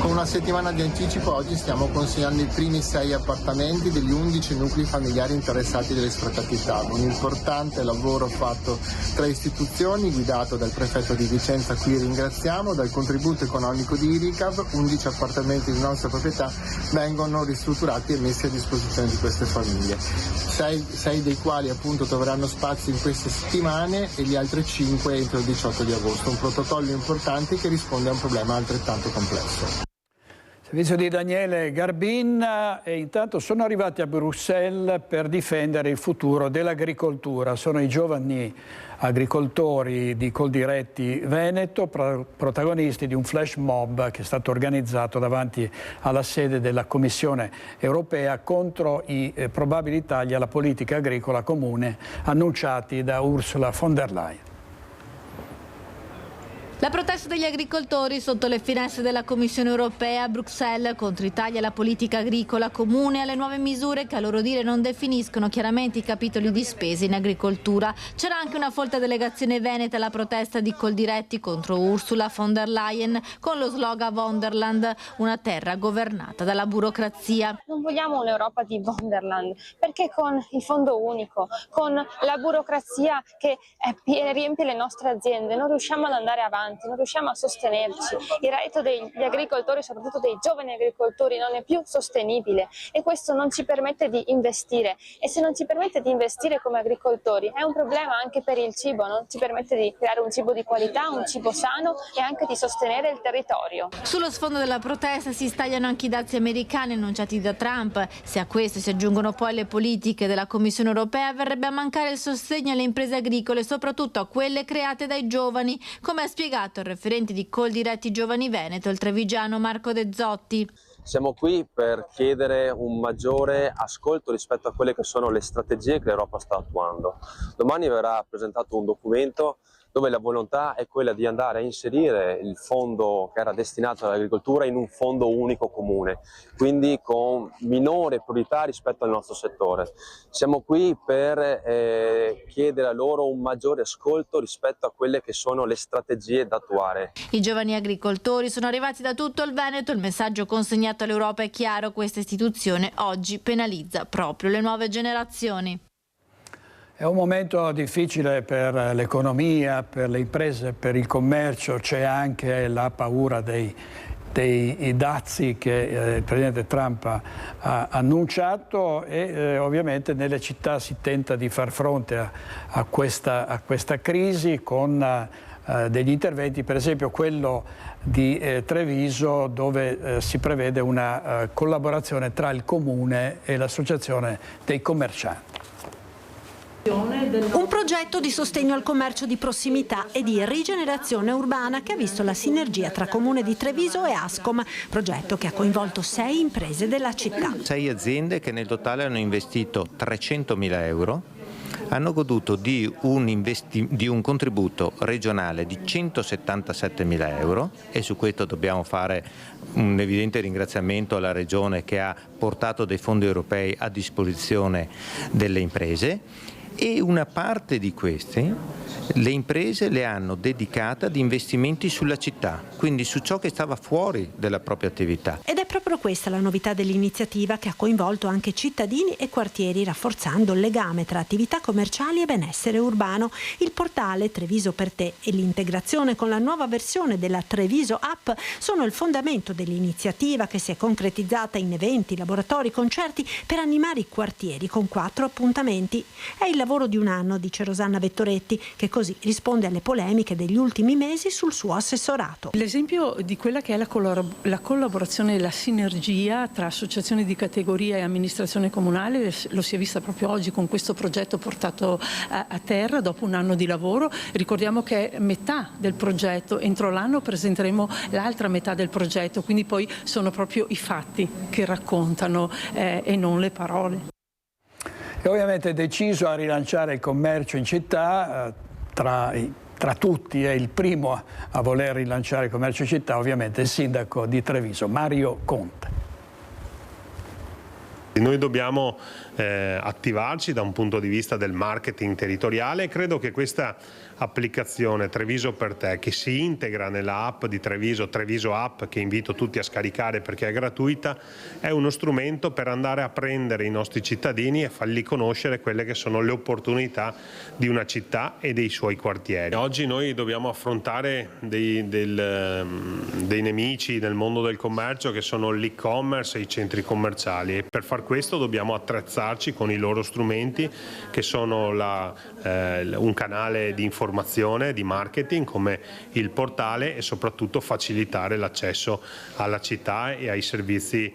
Con una settimana di anticipo oggi stiamo consegnando i primi 6 appartamenti degli 11 nuclei familiari interessati dalle sfrattatità. Un importante lavoro fatto tra istituzioni guidato dal prefetto di Vicenza, qui ringraziamo, dal contributo economico di Iricav. 11 appartamenti di nostra proprietà vengono ristrutturati e messi a disposizione di queste famiglie. 6 dei quali appunto troveranno spazio in queste settimane e gli altri 5 entro il 18 di agosto. Un protocollo importante che risponde a un problema altrettanto complesso. Servizio di Daniele Garbin, e intanto sono arrivati a Bruxelles per difendere il futuro dell'agricoltura. Sono i giovani agricoltori di Coldiretti Veneto, protagonisti di un flash mob che è stato organizzato davanti alla sede della Commissione europea contro i probabili tagli alla politica agricola comune annunciati da Ursula von der Leyen. La protesta degli agricoltori sotto le finestre della Commissione europea a Bruxelles contro i tagli alla politica agricola comune e alle nuove misure che a loro dire non definiscono chiaramente i capitoli di spesa in agricoltura. C'era anche una folta delegazione veneta alla protesta di Coldiretti contro Ursula von der Leyen con lo slogan Wonderland, una terra governata dalla burocrazia. Non vogliamo un'Europa di Wonderland, perché con il fondo unico, con la burocrazia che riempie le nostre aziende, non riusciamo ad andare avanti. Non riusciamo a sostenerci, il reddito degli agricoltori, soprattutto dei giovani agricoltori, non è più sostenibile e questo non ci permette di investire, e se non ci permette di investire come agricoltori è un problema anche per il cibo, non ci permette di creare un cibo di qualità, un cibo sano e anche di sostenere il territorio. Sullo sfondo della protesta si stagliano anche i dazi americani annunciati da Trump. Se a questo si aggiungono poi le politiche della Commissione europea, verrebbe a mancare il sostegno alle imprese agricole, soprattutto a quelle create dai giovani, come ha spiegato il referente di Coldiretti Giovani Veneto, il trevigiano Marco De Zotti. Siamo qui per chiedere un maggiore ascolto rispetto a quelle che sono le strategie che l'Europa sta attuando. Domani verrà presentato un documento dove la volontà è quella di andare a inserire il fondo che era destinato all'agricoltura in un fondo unico comune, quindi con minore priorità rispetto al nostro settore. Siamo qui per chiedere a loro un maggiore ascolto rispetto a quelle che sono le strategie da attuare. I giovani agricoltori sono arrivati da tutto il Veneto, il messaggio consegnato all'Europa è chiaro: questa istituzione oggi penalizza proprio le nuove generazioni. È un momento difficile per l'economia, per le imprese, per il commercio. C'è anche la paura dei dazi che il Presidente Trump ha annunciato e ovviamente nelle città si tenta di far fronte a questa crisi con degli interventi, per esempio quello di Treviso, dove si prevede una collaborazione tra il Comune e l'Associazione dei commercianti. Un progetto di sostegno al commercio di prossimità e di rigenerazione urbana che ha visto la sinergia tra Comune di Treviso e Ascom, progetto che ha coinvolto 6 imprese della città. 6 aziende che nel totale hanno investito 300.000 euro, hanno goduto di un contributo regionale di 177.000 euro e su questo dobbiamo fare un evidente ringraziamento alla Regione che ha portato dei fondi europei a disposizione delle imprese. E una parte di queste le imprese le hanno dedicate ad investimenti sulla città, quindi su ciò che stava fuori della propria attività. Ed è proprio questa la novità dell'iniziativa, che ha coinvolto anche cittadini e quartieri, rafforzando il legame tra attività commerciali e benessere urbano. Il portale Treviso per te e l'integrazione con la nuova versione della Treviso App sono il fondamento dell'iniziativa, che si è concretizzata in eventi, laboratori, concerti per animare i quartieri con 4 appuntamenti. È il lavoro lavoro di un anno, dice Rosanna Vettoretti, che così risponde alle polemiche degli ultimi mesi sul suo assessorato. L'esempio di quella che è la collaborazione e la sinergia tra associazioni di categoria e amministrazione comunale lo si è vista proprio oggi con questo progetto portato a terra dopo un anno di lavoro. Ricordiamo che è metà del progetto, entro l'anno presenteremo l'altra metà del progetto, quindi poi sono proprio i fatti che raccontano e non le parole. E ovviamente è deciso a rilanciare il commercio in città, tra tutti è il primo a voler rilanciare il commercio in città, ovviamente il sindaco di Treviso, Mario Conte. Noi dobbiamo attivarci da un punto di vista del marketing territoriale e credo che questa applicazione Treviso per te, che si integra nella app di Treviso, Treviso App, che invito tutti a scaricare perché è gratuita, è uno strumento per andare a prendere i nostri cittadini e fargli conoscere quelle che sono le opportunità di una città e dei suoi quartieri. Oggi noi dobbiamo affrontare dei nemici nel mondo del commercio che sono l'e-commerce e i centri commerciali, e per far questo dobbiamo attrezzarci con i loro strumenti, che sono un canale di informazione, di marketing come il portale, e soprattutto facilitare l'accesso alla città e ai servizi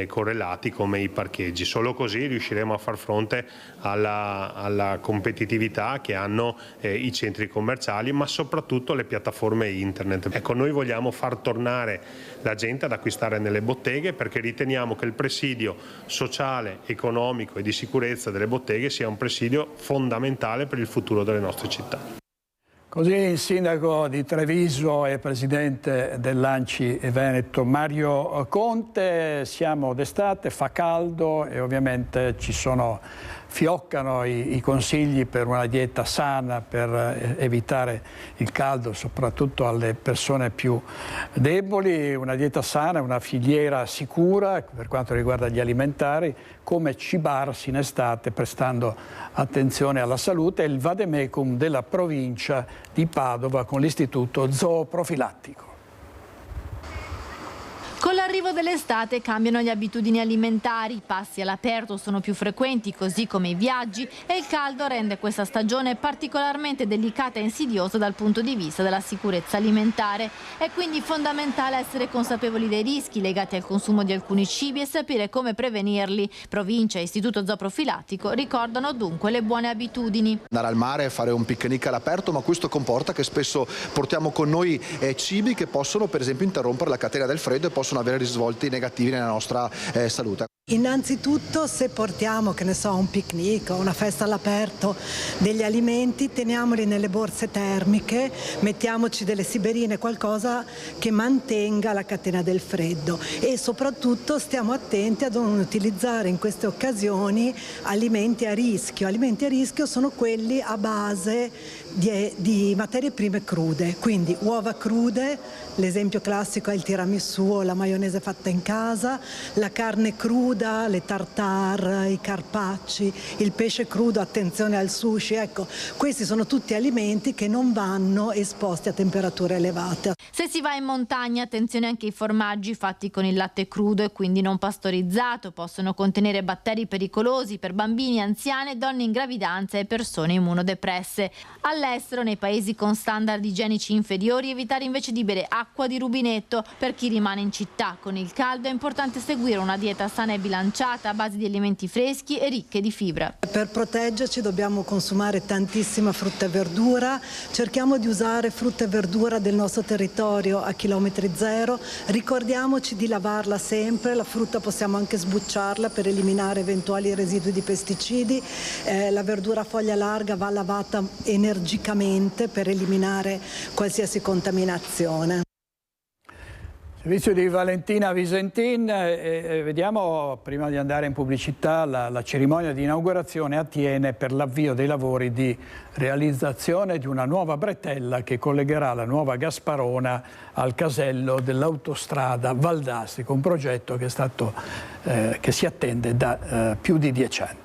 correlati come i parcheggi. Solo così riusciremo a far fronte alla competitività che hanno i centri commerciali, ma soprattutto le piattaforme internet. Ecco, noi vogliamo far tornare la gente ad acquistare nelle botteghe, perché riteniamo che il presidio sociale, economico e di sicurezza delle botteghe sia un presidio fondamentale per il futuro delle nostre città. Così il sindaco di Treviso e presidente dell'ANCI Veneto Mario Conte. Siamo d'estate, fa caldo e ovviamente fioccano i consigli per una dieta sana, per evitare il caldo soprattutto alle persone più deboli. Una dieta sana, una filiera sicura per quanto riguarda gli alimentari, come cibarsi in estate prestando attenzione alla salute, il vademecum della provincia di Padova con l'istituto zooprofilattico. Con l'arrivo dell'estate cambiano le abitudini alimentari, i pasti all'aperto sono più frequenti, così come i viaggi, e il caldo rende questa stagione particolarmente delicata e insidiosa dal punto di vista della sicurezza alimentare. È quindi fondamentale essere consapevoli dei rischi legati al consumo di alcuni cibi e sapere come prevenirli. Provincia e Istituto Zooprofilattico ricordano dunque le buone abitudini. Andare al mare e fare un picnic all'aperto, ma questo comporta che spesso portiamo con noi cibi che possono per esempio interrompere la catena del freddo e possono avere risvolti negativi nella nostra salute. Innanzitutto, se portiamo, che ne so, un picnic o una festa all'aperto degli alimenti, teniamoli nelle borse termiche, mettiamoci delle siberine, qualcosa che mantenga la catena del freddo, e soprattutto stiamo attenti a non utilizzare in queste occasioni alimenti a rischio. Alimenti a rischio sono quelli a base di materie prime crude, quindi uova crude, l'esempio classico è il tiramisù o la maionese fatta in casa, la carne cruda, le tartare, i carpacci, il pesce crudo, attenzione al sushi. Ecco, questi sono tutti alimenti che non vanno esposti a temperature elevate. Se si va in montagna, attenzione anche ai formaggi fatti con il latte crudo e quindi non pastorizzato, possono contenere batteri pericolosi per bambini, anziane, donne in gravidanza e persone immunodepresse. All'estero, nei paesi con standard igienici inferiori, evitare invece di bere acqua di rubinetto. Per chi rimane in città con il caldo è importante seguire una dieta sana e bilanciata a base di alimenti freschi e ricche di fibra. Per proteggerci dobbiamo consumare tantissima frutta e verdura, cerchiamo di usare frutta e verdura del nostro territorio a chilometri zero, ricordiamoci di lavarla sempre, la frutta possiamo anche sbucciarla per eliminare eventuali residui di pesticidi, la verdura a foglia larga va lavata energicamente per eliminare qualsiasi contaminazione. Servizio di Valentina Visentin, vediamo prima di andare in pubblicità la cerimonia di inaugurazione attiene per l'avvio dei lavori di realizzazione di una nuova bretella che collegherà la nuova Gasparona al casello dell'autostrada Valdastico, un progetto che si attende da più di 10 anni.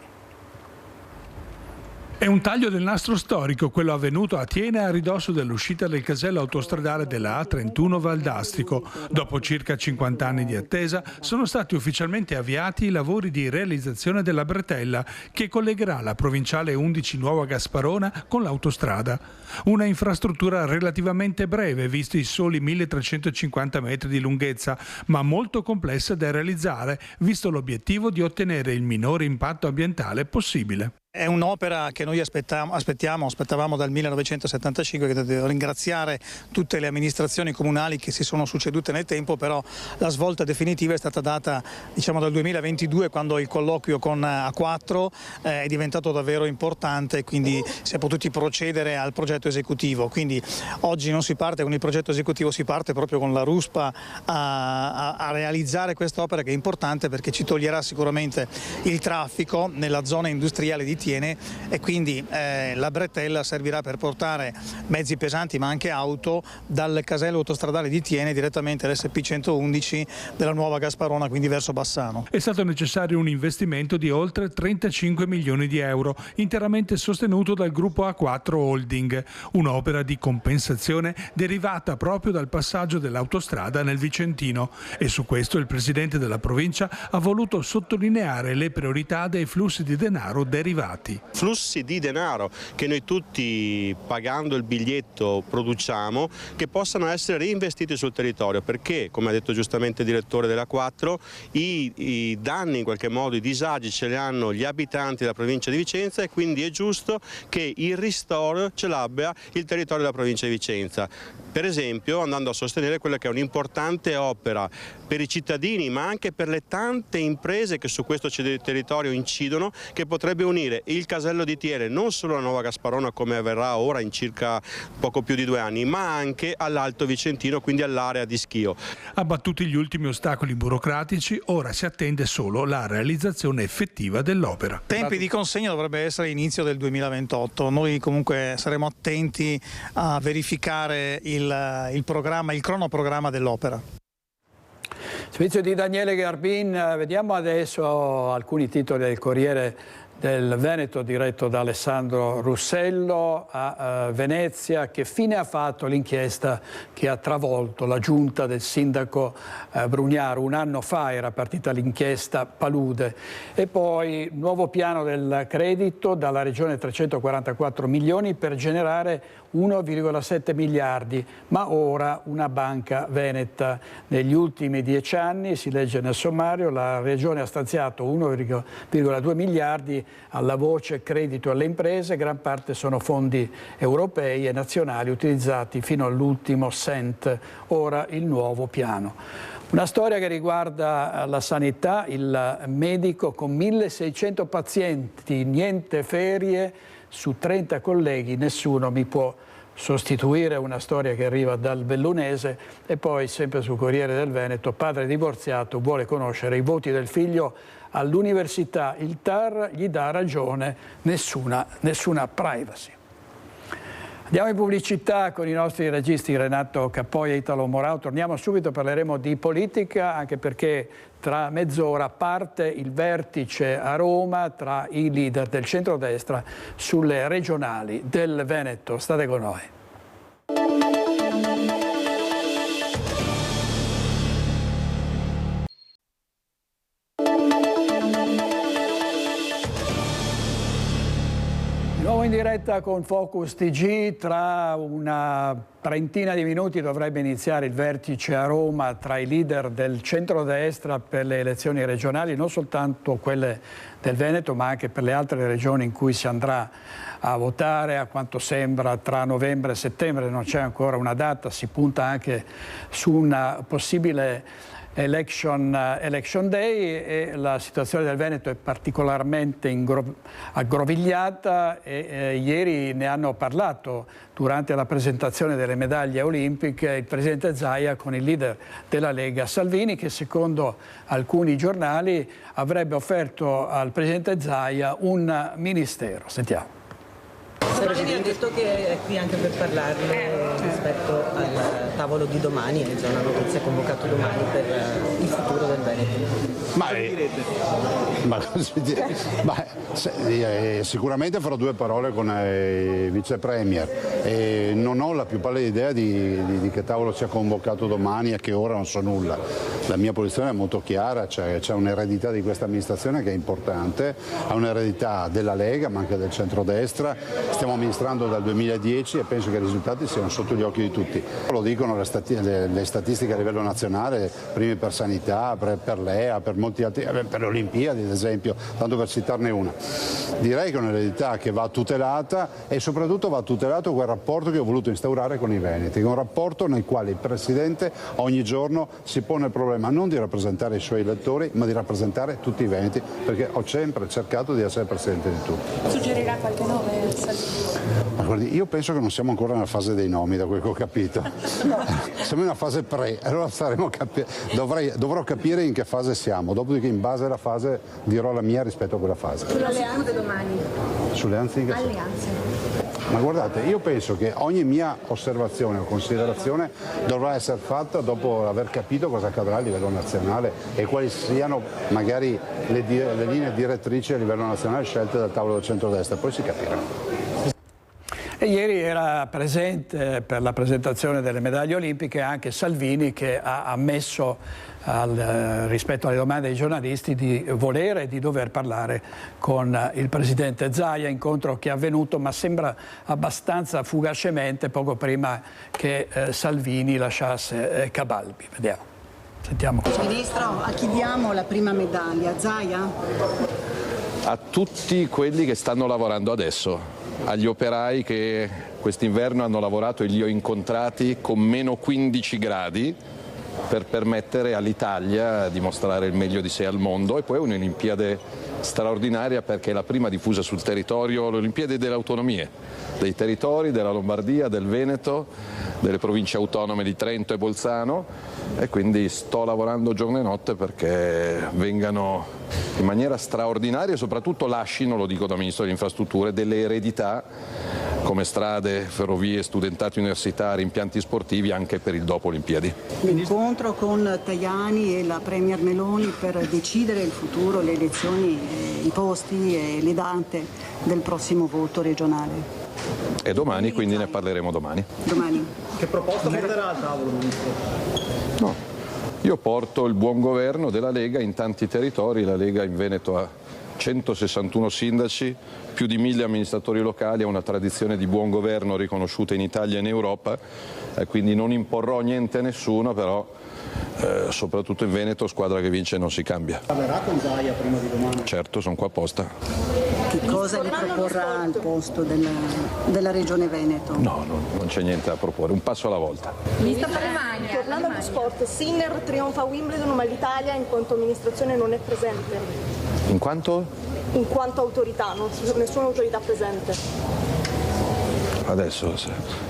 È un taglio del nastro storico, quello avvenuto a Thiene a ridosso dell'uscita del casello autostradale della A31 Valdastico. Dopo circa 50 anni di attesa sono stati ufficialmente avviati i lavori di realizzazione della bretella che collegherà la provinciale 11 Nuova Gasparona con l'autostrada. Una infrastruttura relativamente breve, visti i soli 1350 metri di lunghezza, ma molto complessa da realizzare, visto l'obiettivo di ottenere il minore impatto ambientale possibile. È un'opera che noi aspettavamo dal 1975, che devo ringraziare tutte le amministrazioni comunali che si sono succedute nel tempo, però la svolta definitiva è stata data dal 2022, quando il colloquio con A4 è diventato davvero importante e quindi si è potuti procedere al progetto esecutivo. Quindi oggi non si parte con il progetto esecutivo, si parte proprio con la Ruspa a realizzare quest'opera, che è importante perché ci toglierà sicuramente il traffico nella zona industriale di Thiene, e quindi la bretella servirà per portare mezzi pesanti ma anche auto dal casello autostradale di Thiene direttamente all'SP 111 della Nuova Gasparona, quindi verso Bassano. È stato necessario un investimento di oltre 35 milioni di euro, interamente sostenuto dal gruppo A4 Holding, un'opera di compensazione derivata proprio dal passaggio dell'autostrada nel Vicentino, e su questo il presidente della provincia ha voluto sottolineare le priorità dei flussi di denaro derivati. Flussi di denaro che noi tutti, pagando il biglietto, produciamo, che possano essere reinvestiti sul territorio, perché, come ha detto giustamente il direttore della 4, i danni, in qualche modo i disagi ce li hanno gli abitanti della provincia di Vicenza, e quindi è giusto che il ristoro ce l'abbia il territorio della provincia di Vicenza. Per esempio andando a sostenere quella che è un'importante opera per i cittadini, ma anche per le tante imprese che su questo territorio incidono, che potrebbe unire il casello di Thiene non solo alla Nuova Gasparona, come avverrà ora in circa poco più di 2 anni, ma anche all'Alto Vicentino, quindi all'area di Schio. Abbattuti gli ultimi ostacoli burocratici, ora si attende solo la realizzazione effettiva dell'opera. Tempi di consegna dovrebbe essere inizio del 2028. Noi comunque saremo attenti a verificare il cronoprogramma dell'opera. Servizio di Daniele Garbin, vediamo adesso alcuni titoli del Corriere del Veneto diretto da Alessandro Russello. A Venezia: che fine ha fatto l'inchiesta che ha travolto la giunta del sindaco Brugnaro? 1 anno fa era partita l'inchiesta Palude. E poi nuovo piano del credito dalla regione, 344 milioni per generare 1,7 miliardi, ma ora una banca veneta. Negli ultimi 10 anni, si legge nel sommario, la regione ha stanziato 1,2 miliardi alla voce credito alle imprese, gran parte sono fondi europei e nazionali utilizzati fino all'ultimo cent. Ora il nuovo piano. Una storia che riguarda la sanità: il medico con 1600 pazienti, niente ferie, su 30 colleghi nessuno mi può sostituire. Una storia che arriva dal Bellunese. E poi, sempre sul Corriere del Veneto, padre divorziato vuole conoscere i voti del figlio all'università, il TAR gli dà ragione, nessuna privacy. Andiamo in pubblicità con i nostri registi Renato Capoi e Italo Morao. Torniamo subito, parleremo di politica, anche perché tra mezz'ora parte il vertice a Roma tra i leader del centrodestra sulle regionali del Veneto. State con noi. In diretta con Focus TG, tra una trentina di minuti dovrebbe iniziare il vertice a Roma tra i leader del centrodestra per le elezioni regionali, non soltanto quelle del Veneto ma anche per le altre regioni in cui si andrà a votare. A quanto sembra tra novembre e settembre, non c'è ancora una data, si punta anche su una possibile Election Day, e la situazione del Veneto è particolarmente aggrovigliata e ieri ne hanno parlato durante la presentazione delle medaglie olimpiche il presidente Zaia con il leader della Lega Salvini, che secondo alcuni giornali avrebbe offerto al presidente Zaia un ministero. Sentiamo. Salvini ha detto che è qui anche per parlarne rispetto al tavolo di domani, è già una notizia convocata domani per il futuro del Veneto. Sicuramente farò due parole con il vice premier e non ho la più pallida idea di che tavolo sia convocato domani, a che ora, non so nulla. La mia posizione è molto chiara, c'è un'eredità di questa amministrazione che è importante, ha un'eredità della Lega ma anche del centrodestra, stiamo amministrando dal 2010 e penso che i risultati siano sotto gli occhi di tutti. Lo dicono le statistiche a livello nazionale, primi per sanità, per l'EA, per molti altri, per le Olimpiadi ad esempio, tanto per citarne una. Direi che è un'eredità che va tutelata e soprattutto va tutelato quel rapporto che ho voluto instaurare con i veneti, un rapporto nel quale il Presidente ogni giorno si pone il problema non di rappresentare i suoi elettori ma di rappresentare tutti i veneti, perché ho sempre cercato di essere Presidente di tutti. Suggerirà qualche nome? Ma guardi, io penso che non siamo ancora nella fase dei nomi, da quel che ho capito. Siamo in una fase pre, allora dovrò capire in che fase siamo, dopodiché in base alla fase dirò la mia rispetto a quella fase. Sulle alleanze domani. Sulle alleanze? Ma guardate, io penso che ogni mia osservazione o considerazione dovrà essere fatta dopo aver capito cosa accadrà a livello nazionale e quali siano magari le linee direttrici a livello nazionale scelte dal tavolo del centrodestra, poi si capirà. E ieri era presente per la presentazione delle medaglie olimpiche anche Salvini, che ha ammesso rispetto alle domande dei giornalisti di volere e di dover parlare con il presidente Zaia, incontro che è avvenuto ma sembra abbastanza fugacemente poco prima che Salvini lasciasse Cabalbi. Vediamo, sentiamo cosa. Ministro, a chi diamo la prima medaglia? Zaia? A tutti quelli che stanno lavorando adesso, agli operai che quest'inverno hanno lavorato e li ho incontrati con meno 15 gradi per permettere all'Italia di mostrare il meglio di sé al mondo, e poi un'Olimpiade straordinaria perché è la prima diffusa sul territorio, l'Olimpiade delle autonomie, dei territori, della Lombardia, del Veneto, delle province autonome di Trento e Bolzano, e quindi sto lavorando giorno e notte perché vengano in maniera straordinaria e soprattutto lasciano, lo dico da Ministro delle Infrastrutture, delle eredità come strade, ferrovie, studentati universitari, impianti sportivi anche per il dopo Olimpiadi. L'incontro con Tajani e la Premier Meloni per decidere il futuro, le elezioni, i posti e le date del prossimo voto regionale. E domani, quindi ne parleremo domani. Domani. Che proposta porterà al tavolo, Ministro? No, io porto il buon governo della Lega in tanti territori. La Lega in Veneto ha 161 sindaci, più di 1000 amministratori locali, ha una tradizione di buon governo riconosciuta in Italia e in Europa, quindi non imporrò niente a nessuno, però soprattutto in Veneto squadra che vince non si cambia. Parlerà con Zaia prima di domani? Certo, sono qua apposta. Che cosa gli proporrà al posto della Regione Veneto? No, non c'è niente da proporre, un passo alla volta. Tornando allo sport, Sinner trionfa a Wimbledon ma l'Italia in quanto amministrazione non è presente. In quanto? In quanto autorità, nessuna autorità presente. Adesso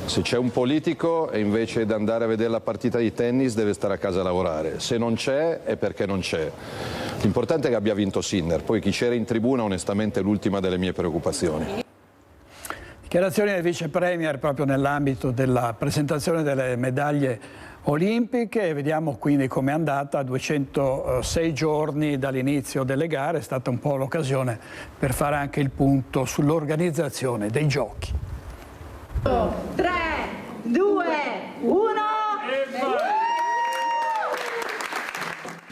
se c'è un politico e invece di andare a vedere la partita di tennis deve stare a casa a lavorare, se non c'è è perché non c'è. L'importante è che abbia vinto Sinner, poi chi c'era in tribuna onestamente è l'ultima delle mie preoccupazioni. Dichiarazioni del vice premier proprio nell'ambito della presentazione delle medaglie olimpiche. Vediamo quindi com'è andata. 206 giorni dall'inizio delle gare, è stata un po' l'occasione per fare anche il punto sull'organizzazione dei giochi. 3, 2, 1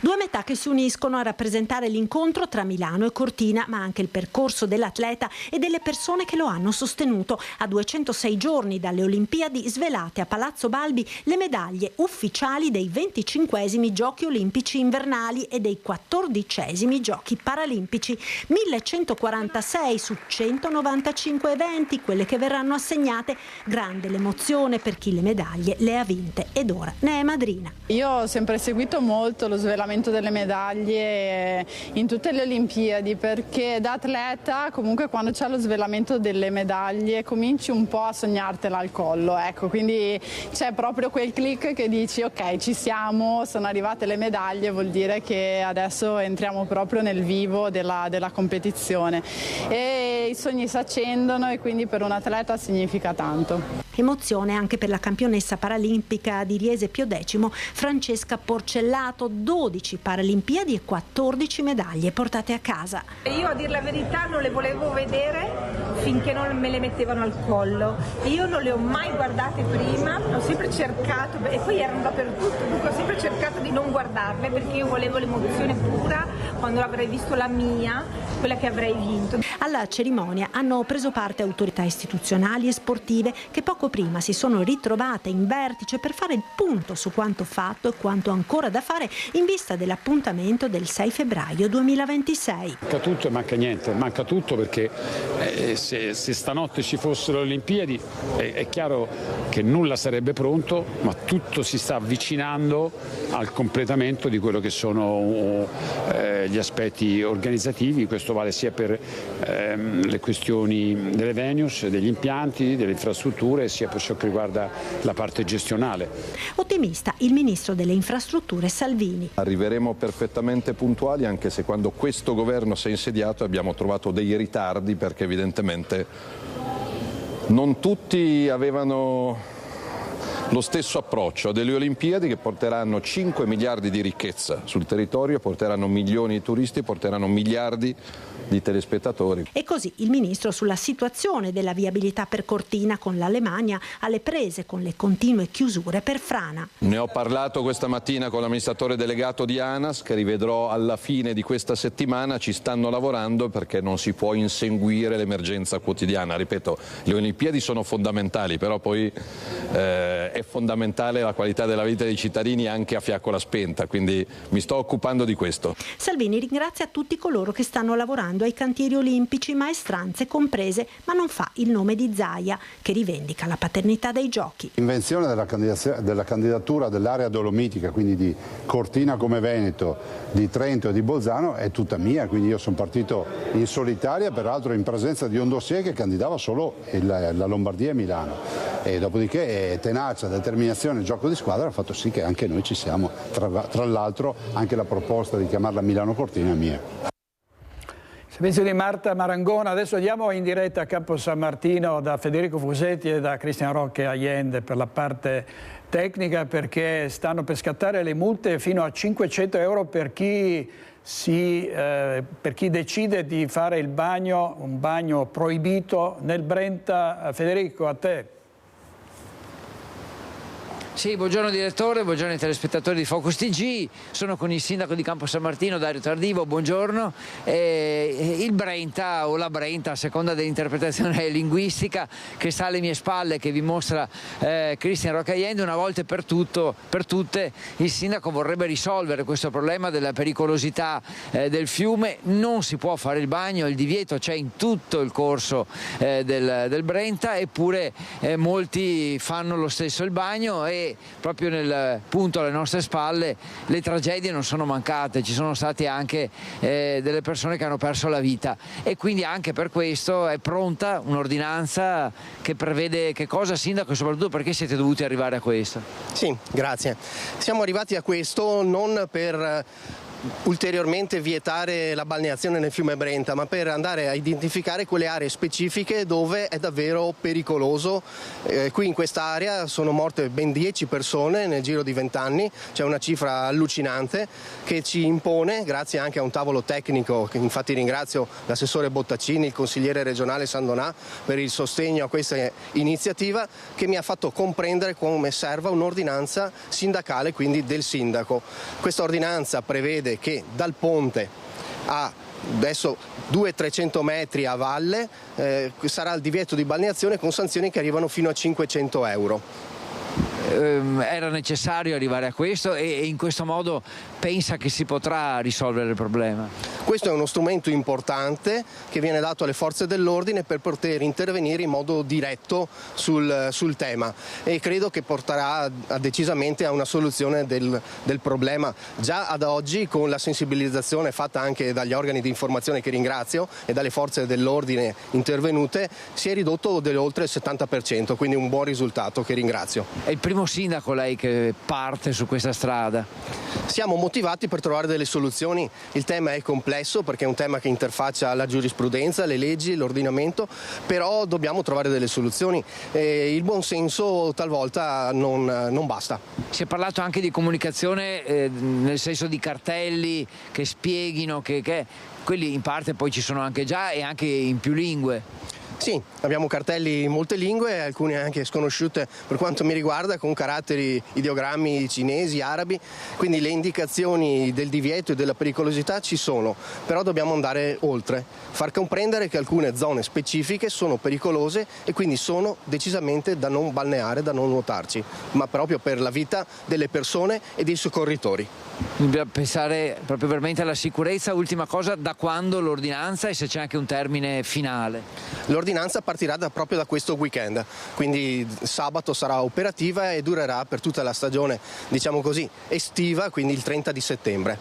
Due metà che si uniscono a rappresentare l'incontro tra Milano e Cortina, ma anche il percorso dell'atleta e delle persone che lo hanno sostenuto. A 206 giorni dalle Olimpiadi, svelate a Palazzo Balbi le medaglie ufficiali dei 25esimi Giochi Olimpici invernali e dei 14esimi Giochi Paralimpici. 1146 su 195 eventi, quelle che verranno assegnate. Grande l'emozione per chi le medaglie le ha vinte ed ora ne è madrina. Io ho sempre seguito molto lo svelamento tanto delle medaglie in tutte le Olimpiadi, perché da atleta comunque quando c'è lo svelamento delle medaglie cominci un po' a sognartela al collo, ecco, quindi c'è proprio quel click che dici ok, ci siamo, sono arrivate le medaglie, vuol dire che adesso entriamo proprio nel vivo della competizione e i sogni si accendono e quindi per un atleta significa tanto. Emozione anche per la campionessa paralimpica di Riese X, Francesca Porcellato, 12 Paralimpiadi e 14 medaglie portate a casa. Io, a dir la verità, non le volevo vedere finché non me le mettevano al collo. Io non le ho mai guardate prima, ho sempre cercato, e poi erano dappertutto, dunque ho sempre cercato di non guardarle perché io volevo l'emozione pura quando avrei visto la mia, quella che avrei vinto. Alla cerimonia hanno preso parte autorità istituzionali e sportive che poco prima si sono ritrovate in vertice per fare il punto su quanto fatto e quanto ancora da fare in vista dell'appuntamento del 6 febbraio 2026. Manca tutto e manca niente, manca tutto perché se stanotte ci fossero le Olimpiadi è chiaro che nulla sarebbe pronto, ma tutto si sta avvicinando al completamento di quello che sono gli aspetti organizzativi. Questo vale sia per le questioni delle venues, degli impianti, delle infrastrutture, sia per ciò che riguarda la parte gestionale. Ottimista il ministro delle infrastrutture Salvini. Arriveremo perfettamente puntuali, anche se quando questo governo si è insediato abbiamo trovato dei ritardi perché evidentemente non tutti avevano lo stesso approccio a delle Olimpiadi che porteranno 5 miliardi di ricchezza sul territorio, porteranno milioni di turisti, porteranno miliardi di telespettatori. E così il ministro sulla situazione della viabilità per Cortina con l'Alemannia alle prese con le continue chiusure per frana. Ne ho parlato questa mattina con l'amministratore delegato di ANAS che rivedrò alla fine di questa settimana, ci stanno lavorando perché non si può inseguire l'emergenza quotidiana. Ripeto, le Olimpiadi sono fondamentali, però poi è fondamentale la qualità della vita dei cittadini anche a fiacco la spenta, quindi mi sto occupando di questo. Salvini ringrazia tutti coloro che stanno lavorando ai cantieri olimpici, maestranze comprese, ma non fa il nome di Zaia, che rivendica la paternità dei giochi. L'invenzione della candidatura dell'area dolomitica, quindi di Cortina come Veneto, di Trento e di Bolzano, è tutta mia, quindi io sono partito in solitaria, peraltro in presenza di un dossier che candidava solo la Lombardia e Milano. E dopodiché tenacia, determinazione, gioco di squadra ha fatto sì che anche noi ci siamo. Tra l'altro anche la proposta di chiamarla Milano Cortina è mia. Servizio di Marta Marangona, adesso andiamo in diretta a Campo San Martino da Federico Fusetti e da Cristian Roque Allende per la parte tecnica, perché stanno per scattare le multe fino a 500 euro per chi decide di fare il bagno, un bagno proibito nel Brenta. Federico, a te. Sì, buongiorno direttore, buongiorno ai telespettatori di Focus TG, sono con il sindaco di Campo San Martino, Dario Tardivo, buongiorno. Il Brenta o la Brenta, a seconda dell'interpretazione linguistica che sta alle mie spalle, che vi mostra Cristian Roque Allende, una volta per tutte il sindaco vorrebbe risolvere questo problema della pericolosità del fiume. Non si può fare il bagno, il divieto c'è in tutto il corso del Brenta, eppure molti fanno lo stesso il bagno e proprio nel punto alle nostre spalle le tragedie non sono mancate, ci sono state anche delle persone che hanno perso la vita e quindi anche per questo è pronta un'ordinanza che prevede che cosa, sindaco, e soprattutto perché siete dovuti arrivare a questo? Sì, grazie. Siamo arrivati a questo non per ulteriormente vietare la balneazione nel fiume Brenta, ma per andare a identificare quelle aree specifiche dove è davvero pericoloso. Qui in quest'area sono morte ben 10 persone nel giro di 20 anni, c'è una cifra allucinante che ci impone, grazie anche a un tavolo tecnico, che infatti ringrazio l'assessore Bottaccini, il consigliere regionale Sandonà per il sostegno a questa iniziativa, che mi ha fatto comprendere come serva un'ordinanza sindacale, quindi del sindaco. Questa ordinanza prevede che dal ponte a adesso 200-300 metri a valle sarà il divieto di balneazione con sanzioni che arrivano fino a 500 euro. Era necessario arrivare a questo e in questo modo pensa che si potrà risolvere il problema? Questo è uno strumento importante che viene dato alle forze dell'ordine per poter intervenire in modo diretto sul tema, e credo che porterà decisamente a una soluzione del problema. Già ad oggi, con la sensibilizzazione fatta anche dagli organi di informazione, che ringrazio, e dalle forze dell'ordine intervenute, si è ridotto oltre il 70%, quindi un buon risultato che ringrazio. È il primo sindaco lei che parte su questa strada? Siamo motivati per trovare delle soluzioni. Il tema è complesso perché è un tema che interfaccia la giurisprudenza, le leggi, l'ordinamento, però dobbiamo trovare delle soluzioni. Il buon senso talvolta non basta. Si è parlato anche di comunicazione nel senso di cartelli che spieghino, che quelli in parte poi ci sono anche già e anche in più lingue. Sì, abbiamo cartelli in molte lingue, alcune anche sconosciute per quanto mi riguarda, con caratteri, ideogrammi cinesi, arabi, quindi le indicazioni del divieto e della pericolosità ci sono, però dobbiamo andare oltre, far comprendere che alcune zone specifiche sono pericolose e quindi sono decisamente da non balneare, da non nuotarci, ma proprio per la vita delle persone e dei soccorritori. Dobbiamo pensare proprio veramente alla sicurezza. Ultima cosa, da quando l'ordinanza e se c'è anche un termine finale? L'ordinanza partirà proprio da questo weekend, quindi sabato sarà operativa e durerà per tutta la stagione, diciamo così, estiva, quindi il 30 di settembre.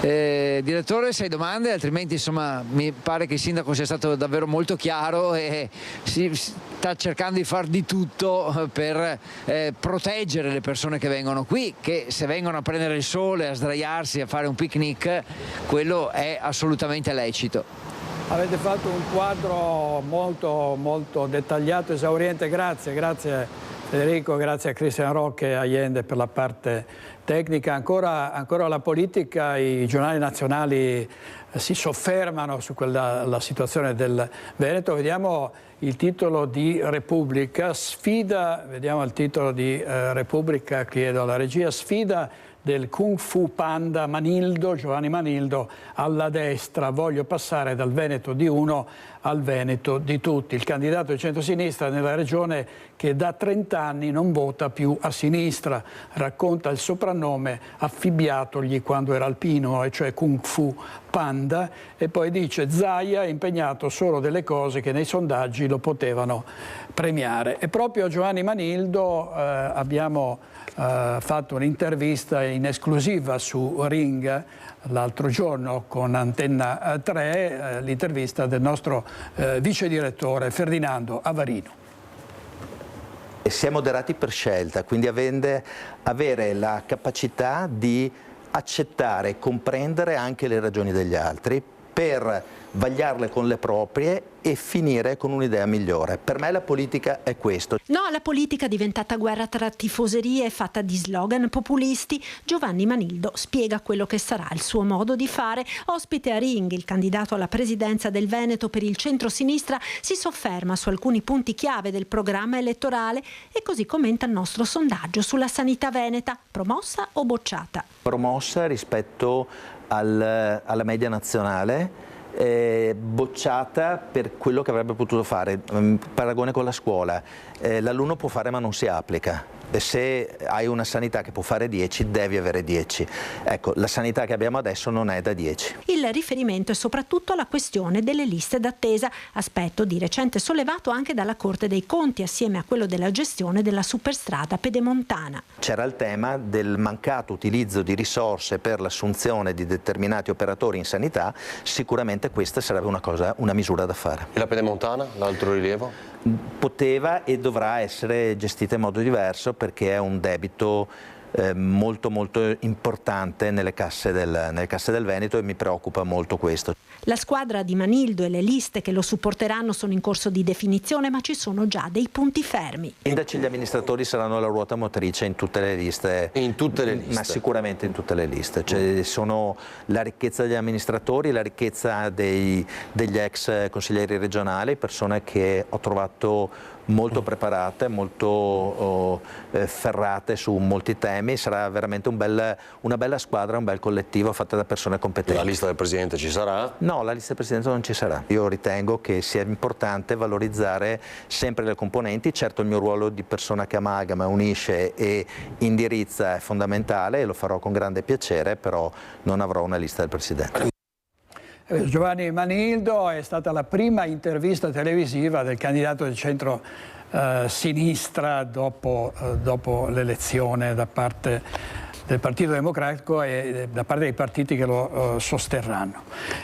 Direttore, 6 domande, altrimenti insomma mi pare che il sindaco sia stato davvero molto chiaro e si sta cercando di far di tutto per proteggere le persone che vengono qui, che se vengono a prendere il sole, a sdraiarsi, a fare un picnic, quello è assolutamente lecito. Avete fatto un quadro molto dettagliato, esauriente, grazie Federico, grazie a Cristian Rocche e a Allende per la parte tecnica. Ancora la politica, i giornali nazionali si soffermano su la situazione del Veneto. Vediamo il titolo di Repubblica, sfida, vediamo il titolo di Repubblica, chiedo alla regia, sfida del Kung Fu Panda Manildo, Giovanni Manildo, alla destra. Voglio passare dal Veneto di uno al Veneto di tutti. Il candidato di centrosinistra nella regione che da 30 anni non vota più a sinistra. Racconta il soprannome affibbiatogli quando era alpino, e cioè Kung Fu Panda, e poi dice Zaia ha impegnato solo delle cose che nei sondaggi lo potevano premiare. E proprio a Giovanni Manildo abbiamo fatto un'intervista in esclusiva su Ring l'altro giorno con Antenna 3, l'intervista del nostro vice direttore Ferdinando Avarino. Si è moderati per scelta, quindi avere la capacità di accettare e comprendere anche le ragioni degli altri per vagliarle con le proprie e finire con un'idea migliore. Per me la politica è questo. No, la politica diventata guerra tra tifoserie fatta di slogan populisti. Giovanni Manildo spiega quello che sarà il suo modo di fare. Ospite a Ring, il candidato alla presidenza del Veneto per il centro-sinistra si sofferma su alcuni punti chiave del programma elettorale e così commenta il nostro sondaggio sulla sanità veneta, promossa o bocciata? Promossa rispetto alla media nazionale, bocciata per quello che avrebbe potuto fare. Paragone con la scuola, l'alunno può fare ma non si applica. Se hai una sanità che può fare 10, devi avere 10. Ecco, la sanità che abbiamo adesso non è da 10. Il riferimento è soprattutto alla questione delle liste d'attesa, aspetto di recente sollevato anche dalla Corte dei Conti assieme a quello della gestione della superstrada pedemontana. C'era il tema del mancato utilizzo di risorse per l'assunzione di determinati operatori in sanità, sicuramente questa sarebbe una misura da fare. E la pedemontana, l'altro rilievo? Poteva e dovrà essere gestita in modo diverso perché è un debito molto importante nelle casse del Veneto e mi preoccupa molto questo. La squadra di Manildo e le liste che lo supporteranno sono in corso di definizione, ma ci sono già dei punti fermi. I sindaci e gli amministratori saranno la ruota motrice in tutte le liste. In tutte le liste? Ma sicuramente in tutte le liste. Cioè, sono la ricchezza degli amministratori, la ricchezza degli ex consiglieri regionali, persone che ho trovato molto preparate, molto ferrate su molti temi. Sarà veramente una bella squadra, un bel collettivo fatta da persone competenti. La lista del Presidente ci sarà? No, la lista del Presidente non ci sarà. Io ritengo che sia importante valorizzare sempre le componenti. Certo, il mio ruolo di persona che amalgama, unisce e indirizza è fondamentale e lo farò con grande piacere, però non avrò una lista del Presidente. Giovanni Manildo è stata la prima intervista televisiva del candidato del centro-sinistra dopo l'elezione da parte del Partito Democratico e da parte dei partiti che lo sosterranno.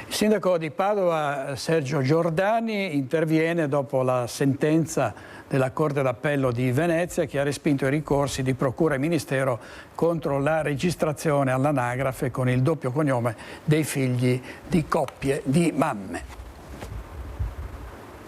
Il sindaco di Padova, Sergio Giordani, interviene dopo la sentenza della Corte d'Appello di Venezia che ha respinto i ricorsi di Procura e Ministero contro la registrazione all'anagrafe con il doppio cognome dei figli di coppie di mamme.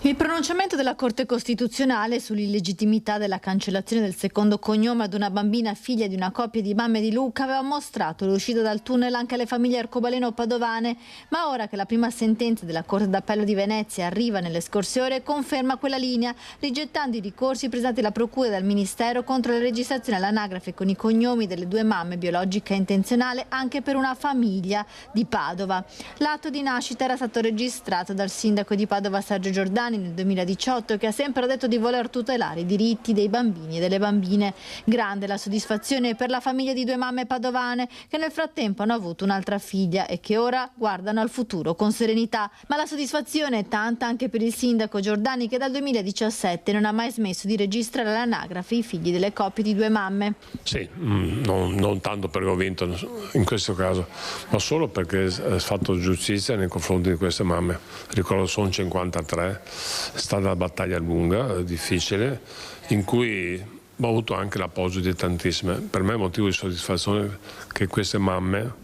Il pronunciamento della Corte Costituzionale sull'illegittimità della cancellazione del secondo cognome ad una bambina figlia di una coppia di mamme di Lucca aveva mostrato l'uscita dal tunnel anche alle famiglie arcobaleno-padovane, ma ora che la prima sentenza della Corte d'Appello di Venezia arriva nelle scorse ore conferma quella linea, rigettando i ricorsi presentati alla Procura e dal Ministero contro la registrazione all'anagrafe con i cognomi delle due mamme biologica e intenzionale anche per una famiglia di Padova. L'atto di nascita era stato registrato dal sindaco di Padova Sergio Giordani nel 2018, che ha sempre detto di voler tutelare i diritti dei bambini e delle bambine. Grande la soddisfazione per la famiglia di due mamme padovane che nel frattempo hanno avuto un'altra figlia e che ora guardano al futuro con serenità. Ma la soddisfazione è tanta anche per il sindaco Giordani, che dal 2017 non ha mai smesso di registrare all'anagrafe i figli delle coppie di due mamme. Sì, non tanto perché ho vinto in questo caso, ma solo perché è fatto giustizia nei confronti di queste mamme. Ricordo sono 53. È stata una battaglia lunga, difficile, in cui ho avuto anche l'appoggio di tantissime. Per me è motivo di soddisfazione che queste mamme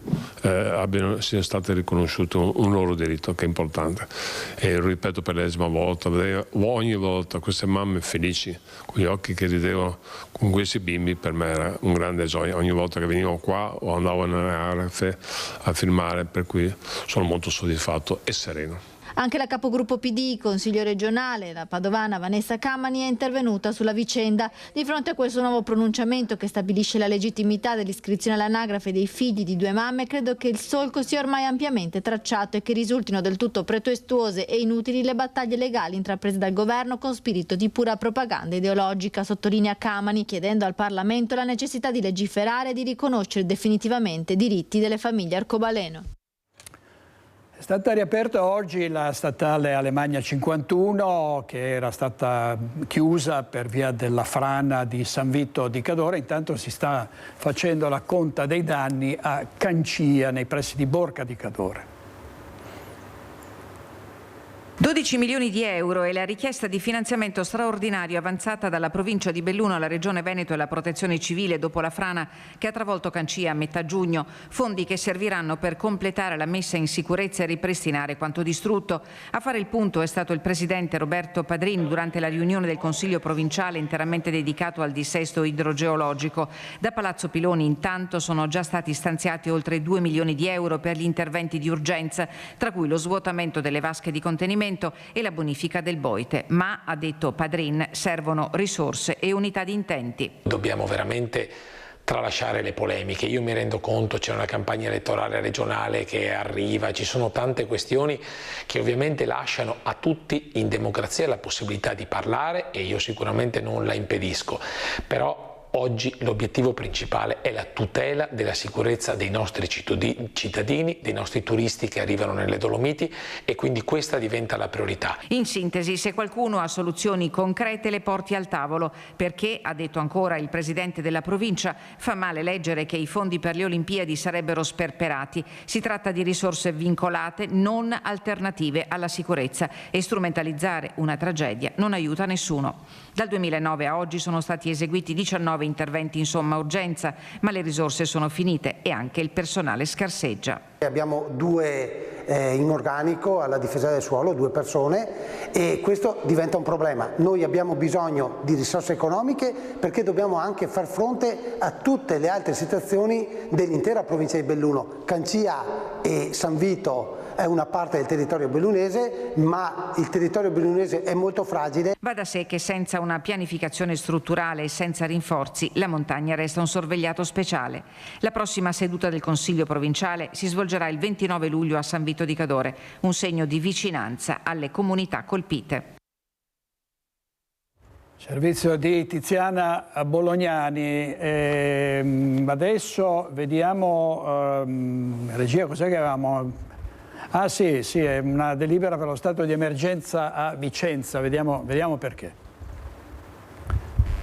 siano state riconosciute un loro diritto, che è importante. E lo ripeto per l'ennesima volta, vedere ogni volta queste mamme felici, con gli occhi che ridevano con questi bimbi, per me era un grande gioia. Ogni volta che venivo qua o andavo all'anagrafe a firmare, per cui sono molto soddisfatto e sereno. Anche la capogruppo PD, consiglio regionale, la padovana Vanessa Camani, è intervenuta sulla vicenda. Di fronte a questo nuovo pronunciamento che stabilisce la legittimità dell'iscrizione all'anagrafe dei figli di due mamme, credo che il solco sia ormai ampiamente tracciato e che risultino del tutto pretestuose e inutili le battaglie legali intraprese dal governo con spirito di pura propaganda ideologica, sottolinea Camani, chiedendo al Parlamento la necessità di legiferare e di riconoscere definitivamente i diritti delle famiglie arcobaleno. È stata riaperta oggi la statale Alemagna 51 che era stata chiusa per via della frana di San Vito di Cadore. Intanto si sta facendo la conta dei danni a Cancia nei pressi di Borca di Cadore. 12 milioni di euro è la richiesta di finanziamento straordinario avanzata dalla provincia di Belluno alla Regione Veneto e alla Protezione Civile dopo la frana che ha travolto Cancia a metà giugno. Fondi che serviranno per completare la messa in sicurezza e ripristinare quanto distrutto. A fare il punto è stato il presidente Roberto Padrin durante la riunione del Consiglio provinciale interamente dedicato al dissesto idrogeologico. Da Palazzo Piloni intanto sono già stati stanziati oltre 2 milioni di euro per gli interventi di urgenza, tra cui lo svuotamento delle vasche di contenimento e la bonifica del Boite, ma, ha detto Padrin, servono risorse e unità di intenti. Dobbiamo veramente tralasciare le polemiche. Io mi rendo conto, c'è una campagna elettorale regionale che arriva, ci sono tante questioni che ovviamente lasciano a tutti in democrazia la possibilità di parlare e io sicuramente non la impedisco, però oggi l'obiettivo principale è la tutela della sicurezza dei nostri cittadini, dei nostri turisti che arrivano nelle Dolomiti e quindi questa diventa la priorità. In sintesi, se qualcuno ha soluzioni concrete le porti al tavolo, perché, ha detto ancora il presidente della provincia, fa male leggere che i fondi per le Olimpiadi sarebbero sperperati. Si tratta di risorse vincolate, non alternative alla sicurezza e strumentalizzare una tragedia non aiuta nessuno. Dal 2009 a oggi sono stati eseguiti 19 interventi in somma urgenza, ma le risorse sono finite e anche il personale scarseggia. Abbiamo due in organico alla difesa del suolo, 2 persone e questo diventa un problema. Noi abbiamo bisogno di risorse economiche perché dobbiamo anche far fronte a tutte le altre situazioni dell'intera provincia di Belluno. Cancia e San Vito è una parte del territorio bellunese, ma il territorio bellunese è molto fragile. Va da sé che senza una pianificazione strutturale e senza rinforzi la montagna resta un sorvegliato speciale. La prossima seduta del Consiglio provinciale si svolgerà il 29 luglio a San Vito di Cadore, un segno di vicinanza alle comunità colpite. Servizio di Tiziana Bolognani. Adesso vediamo, regia, cos'è che avevamo? Ah sì, è una delibera per lo stato di emergenza a Vicenza, vediamo perché.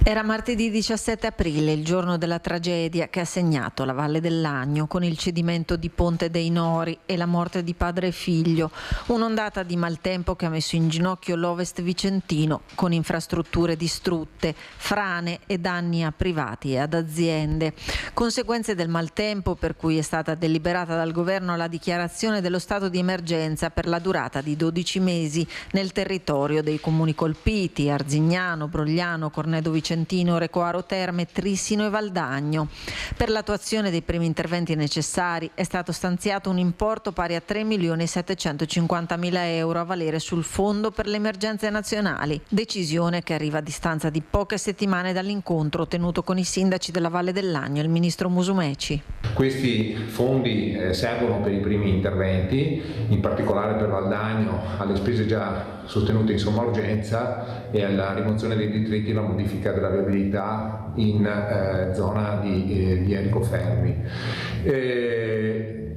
Era martedì 17 aprile, il giorno della tragedia che ha segnato la Valle del Lagno con il cedimento di Ponte dei Nori e la morte di padre e figlio. Un'ondata di maltempo che ha messo in ginocchio l'Ovest vicentino con infrastrutture distrutte, frane e danni a privati e ad aziende. Conseguenze del maltempo per cui è stata deliberata dal governo la dichiarazione dello stato di emergenza per la durata di 12 mesi nel territorio dei comuni colpiti, Arzignano, Brogliano, Cornedo Vicentino, Recoaro Terme, Trissino e Valdagno. Per l'attuazione dei primi interventi necessari è stato stanziato un importo pari a 3.750.000 euro a valere sul Fondo per le emergenze nazionali, decisione che arriva a distanza di poche settimane dall'incontro tenuto con i sindaci della Valle del Lagno e il ministro Musumeci. Questi fondi servono per i primi interventi, in particolare per Valdagno alle spese già sostenute in somma urgenza e alla rimozione dei detriti e la modifica della viabilità in zona di Enrico Fermi.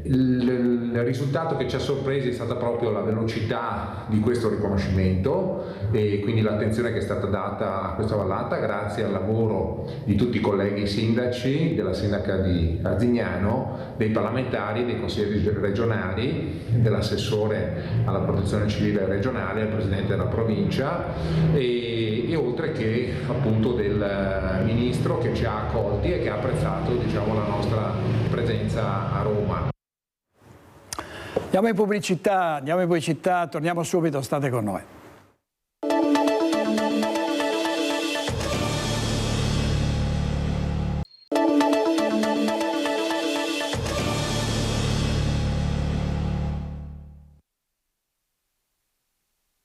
Il risultato che ci ha sorpresi è stata proprio la velocità di questo riconoscimento e quindi l'attenzione che è stata data a questa vallata grazie al lavoro di tutti i colleghi sindaci, della sindaca di Arzignano, dei parlamentari, dei consiglieri regionali, dell'assessore alla protezione civile regionale, del presidente della provincia e oltre che appunto del ministro che ci ha accolti e che ha apprezzato, diciamo, la nostra presenza a Roma. Andiamo in pubblicità, torniamo subito, state con noi.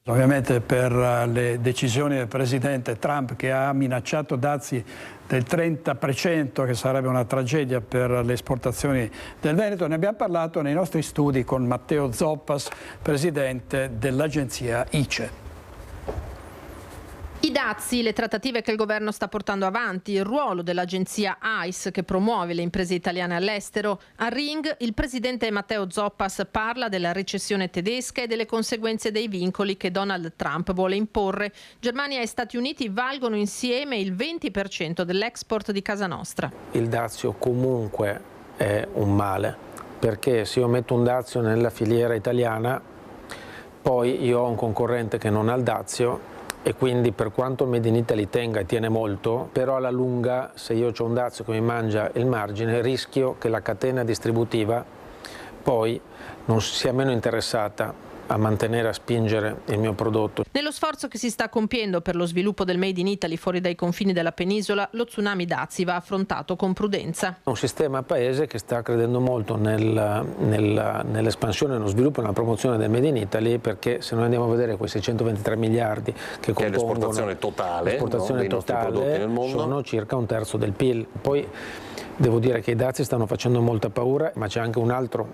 Ovviamente per le decisioni del presidente Trump che ha minacciato dazi del 30%, che sarebbe una tragedia per le esportazioni del Veneto, ne abbiamo parlato nei nostri studi con Matteo Zoppas, presidente dell'agenzia ICE. I dazi, le trattative che il governo sta portando avanti, il ruolo dell'agenzia ICE che promuove le imprese italiane all'estero. A Ring il presidente Matteo Zoppas parla della recessione tedesca e delle conseguenze dei vincoli che Donald Trump vuole imporre. Germania e Stati Uniti valgono insieme il 20% dell'export di casa nostra. Il dazio comunque è un male, perché se io metto un dazio nella filiera italiana, poi io ho un concorrente che non ha il dazio, e quindi per quanto il Made in Italy tenga e tiene molto, però alla lunga se io ho un dazio che mi mangia il margine rischio che la catena distributiva poi non sia meno interessata a mantenere, a spingere il mio prodotto. Nello sforzo che si sta compiendo per lo sviluppo del Made in Italy fuori dai confini della penisola, lo tsunami dazi va affrontato con prudenza. Un sistema paese che sta credendo molto nell'espansione, nello sviluppo e nella promozione del Made in Italy, perché se noi andiamo a vedere quei 623 miliardi che compongono l'esportazione totale, l'esportazione dei nostri prodotti nel mondo, sono circa un terzo del PIL. Poi devo dire che i dazi stanno facendo molta paura, ma c'è anche un altro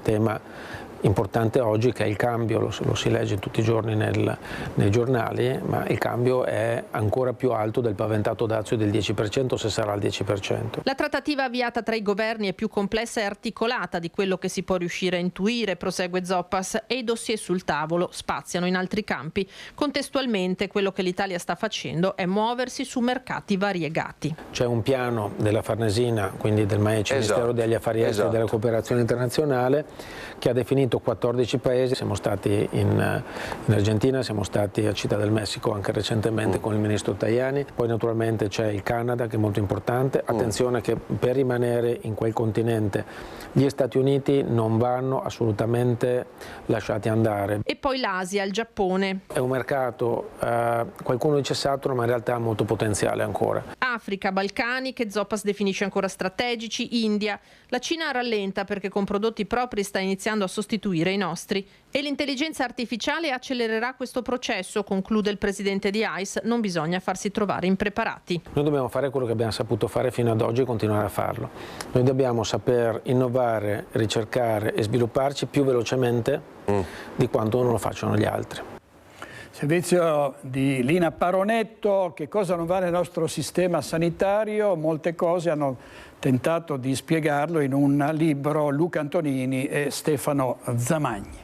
tema importante oggi che è il cambio, lo si legge tutti i giorni nei giornali, ma il cambio è ancora più alto del paventato dazio del 10%, se sarà il 10%. La trattativa avviata tra i governi è più complessa e articolata di quello che si può riuscire a intuire, prosegue Zoppas, e i dossier sul tavolo spaziano in altri campi. Contestualmente quello che l'Italia sta facendo è muoversi su mercati variegati. C'è un piano della Farnesina, quindi del MAECI, Ministero degli Affari Esteri e della Cooperazione Internazionale, che ha definito 14 paesi, siamo stati in Argentina, siamo stati a Città del Messico anche recentemente con il ministro Tajani, poi naturalmente c'è il Canada che è molto importante, attenzione che per rimanere in quel continente gli Stati Uniti non vanno assolutamente lasciati andare. E poi l'Asia, il Giappone. È un mercato, qualcuno dice saturo, ma in realtà ha molto potenziale ancora. Africa, Balcani, che Zoppas definisce ancora strategici, India. La Cina rallenta perché con prodotti propri sta iniziando a sostituire i nostri e l'intelligenza artificiale accelererà questo processo, conclude il presidente di ICE, non bisogna farsi trovare impreparati. Noi dobbiamo fare quello che abbiamo saputo fare fino ad oggi e continuare a farlo. Noi dobbiamo saper innovare, ricercare e svilupparci più velocemente di quanto non lo facciano gli altri. Servizio di Lina Paronetto, che cosa non va nel nostro sistema sanitario? Molte cose hanno tentato di spiegarlo in un libro Luca Antonini e Stefano Zamagni.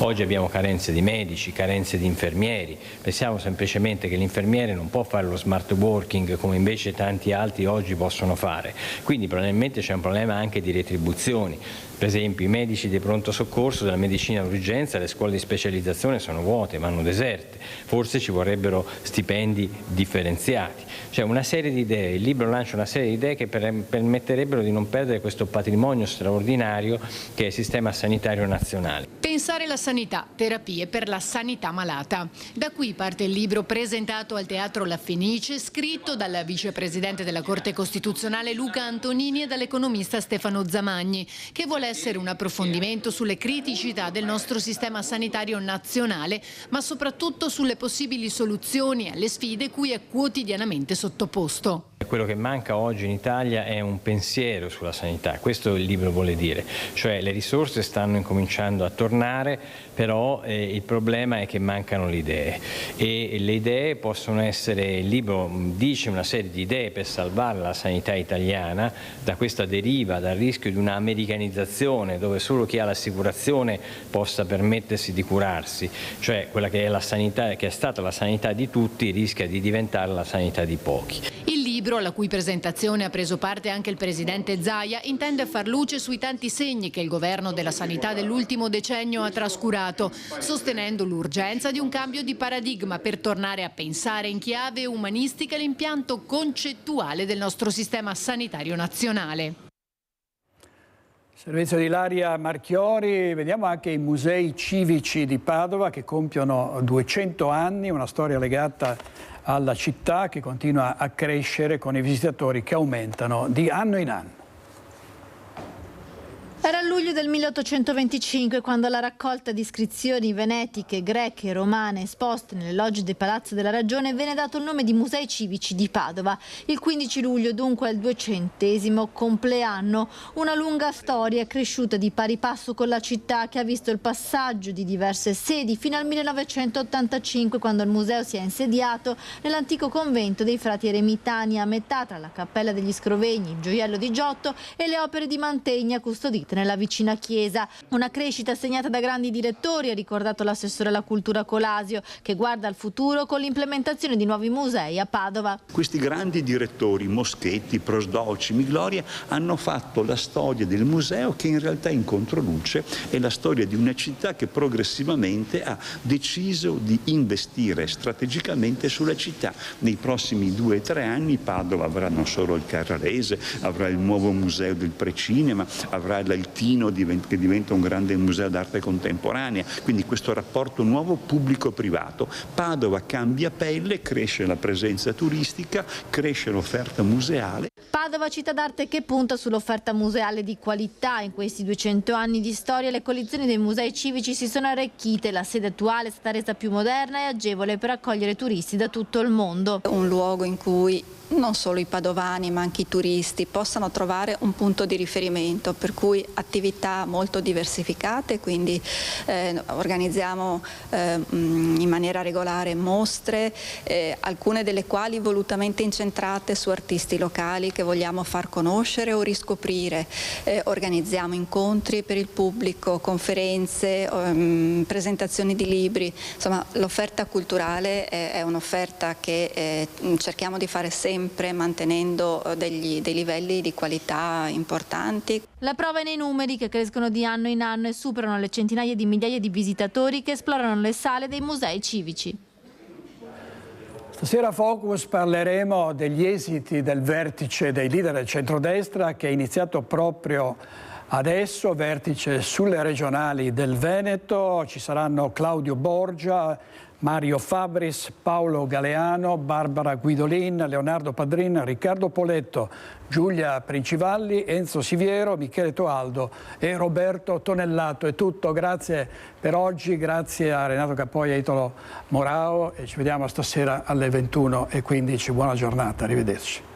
Oggi abbiamo carenze di medici, carenze di infermieri, pensiamo semplicemente che l'infermiere non può fare lo smart working come invece tanti altri oggi possono fare, quindi probabilmente c'è un problema anche di retribuzioni. Per esempio i medici di pronto soccorso, della medicina d'urgenza, le scuole di specializzazione sono vuote, vanno deserte, forse ci vorrebbero stipendi differenziati. C'è una serie di idee, il libro lancia una serie di idee che permetterebbero di non perdere questo patrimonio straordinario che è il sistema sanitario nazionale. Pensare la sanità, terapie per la sanità malata. Da qui parte il libro presentato al Teatro La Fenice, scritto dal vicepresidente della Corte Costituzionale Luca Antonini e dall'economista Stefano Zamagni, che vuole essere un approfondimento sulle criticità del nostro sistema sanitario nazionale, ma soprattutto sulle possibili soluzioni alle sfide cui è quotidianamente sottoposto. Quello che manca oggi in Italia è un pensiero sulla sanità, questo il libro vuole dire, cioè le risorse stanno incominciando a tornare, però il problema è che mancano le idee e le idee possono essere, il libro dice una serie di idee per salvare la sanità italiana da questa deriva, dal rischio di una americanizzazione dove solo chi ha l'assicurazione possa permettersi di curarsi, cioè quella che è la sanità, che è stata la sanità di tutti, rischia di diventare la sanità di pochi. Il libro, alla cui presentazione ha preso parte anche il presidente Zaia, intende far luce sui tanti segni che il governo della sanità dell'ultimo decennio ha trascurato, sostenendo l'urgenza di un cambio di paradigma per tornare a pensare in chiave umanistica l'impianto concettuale del nostro sistema sanitario nazionale. Servizio di Ilaria Marchiori, vediamo anche i musei civici di Padova che compiono 200 anni, una storia legata alla città che continua a crescere con i visitatori che aumentano di anno in anno. Era a luglio del 1825 quando la raccolta di iscrizioni venetiche, greche e romane esposte nelle logge del Palazzo della Ragione venne dato il nome di Musei Civici di Padova. Il 15 luglio dunque è il 200° compleanno, una lunga storia cresciuta di pari passo con la città che ha visto il passaggio di diverse sedi fino al 1985 quando il museo si è insediato nell'antico convento dei frati eremitani a metà tra la Cappella degli Scrovegni, il gioiello di Giotto e le opere di Mantegna custodite nella vicina chiesa. Una crescita segnata da grandi direttori, ha ricordato l'assessore alla cultura Colasio, che guarda al futuro con l'implementazione di nuovi musei a Padova. Questi grandi direttori, Moschetti, Prosdoci, Migloria, hanno fatto la storia del museo che in realtà in controluce è la storia di una città che progressivamente ha deciso di investire strategicamente sulla città. Nei prossimi 2 o 3 anni Padova avrà non solo il Carrarese, avrà il nuovo museo del precinema, avrà il Tino che diventa un grande museo d'arte contemporanea, quindi questo rapporto nuovo pubblico-privato. Padova cambia pelle, cresce la presenza turistica, cresce l'offerta museale. Padova città d'arte che punta sull'offerta museale di qualità. In questi 200 anni di storia le collezioni dei musei civici si sono arricchite, la sede attuale è stata resa più moderna e agevole per accogliere turisti da tutto il mondo. Un luogo in cui non solo i padovani ma anche i turisti possano trovare un punto di riferimento, per cui attività molto diversificate, quindi organizziamo in maniera regolare mostre, alcune delle quali volutamente incentrate su artisti locali che vogliamo far conoscere o riscoprire, organizziamo incontri per il pubblico, conferenze, presentazioni di libri, insomma l'offerta culturale è un'offerta che cerchiamo di fare sempre mantenendo dei livelli di qualità importanti. La prova è nei numeri che crescono di anno in anno e superano le centinaia di migliaia di visitatori che esplorano le sale dei musei civici. Stasera a Focus parleremo degli esiti del vertice dei leader del centrodestra che è iniziato proprio adesso, vertice sulle regionali del Veneto. Ci saranno Claudio Borgia, Mario Fabris, Paolo Galeano, Barbara Guidolin, Leonardo Padrin, Riccardo Poletto, Giulia Princivalli, Enzo Siviero, Michele Toaldo e Roberto Tonellato. È tutto, grazie per oggi, grazie a Renato Capoi e Italo Morao e ci vediamo stasera alle 21:15. Buona giornata, arrivederci.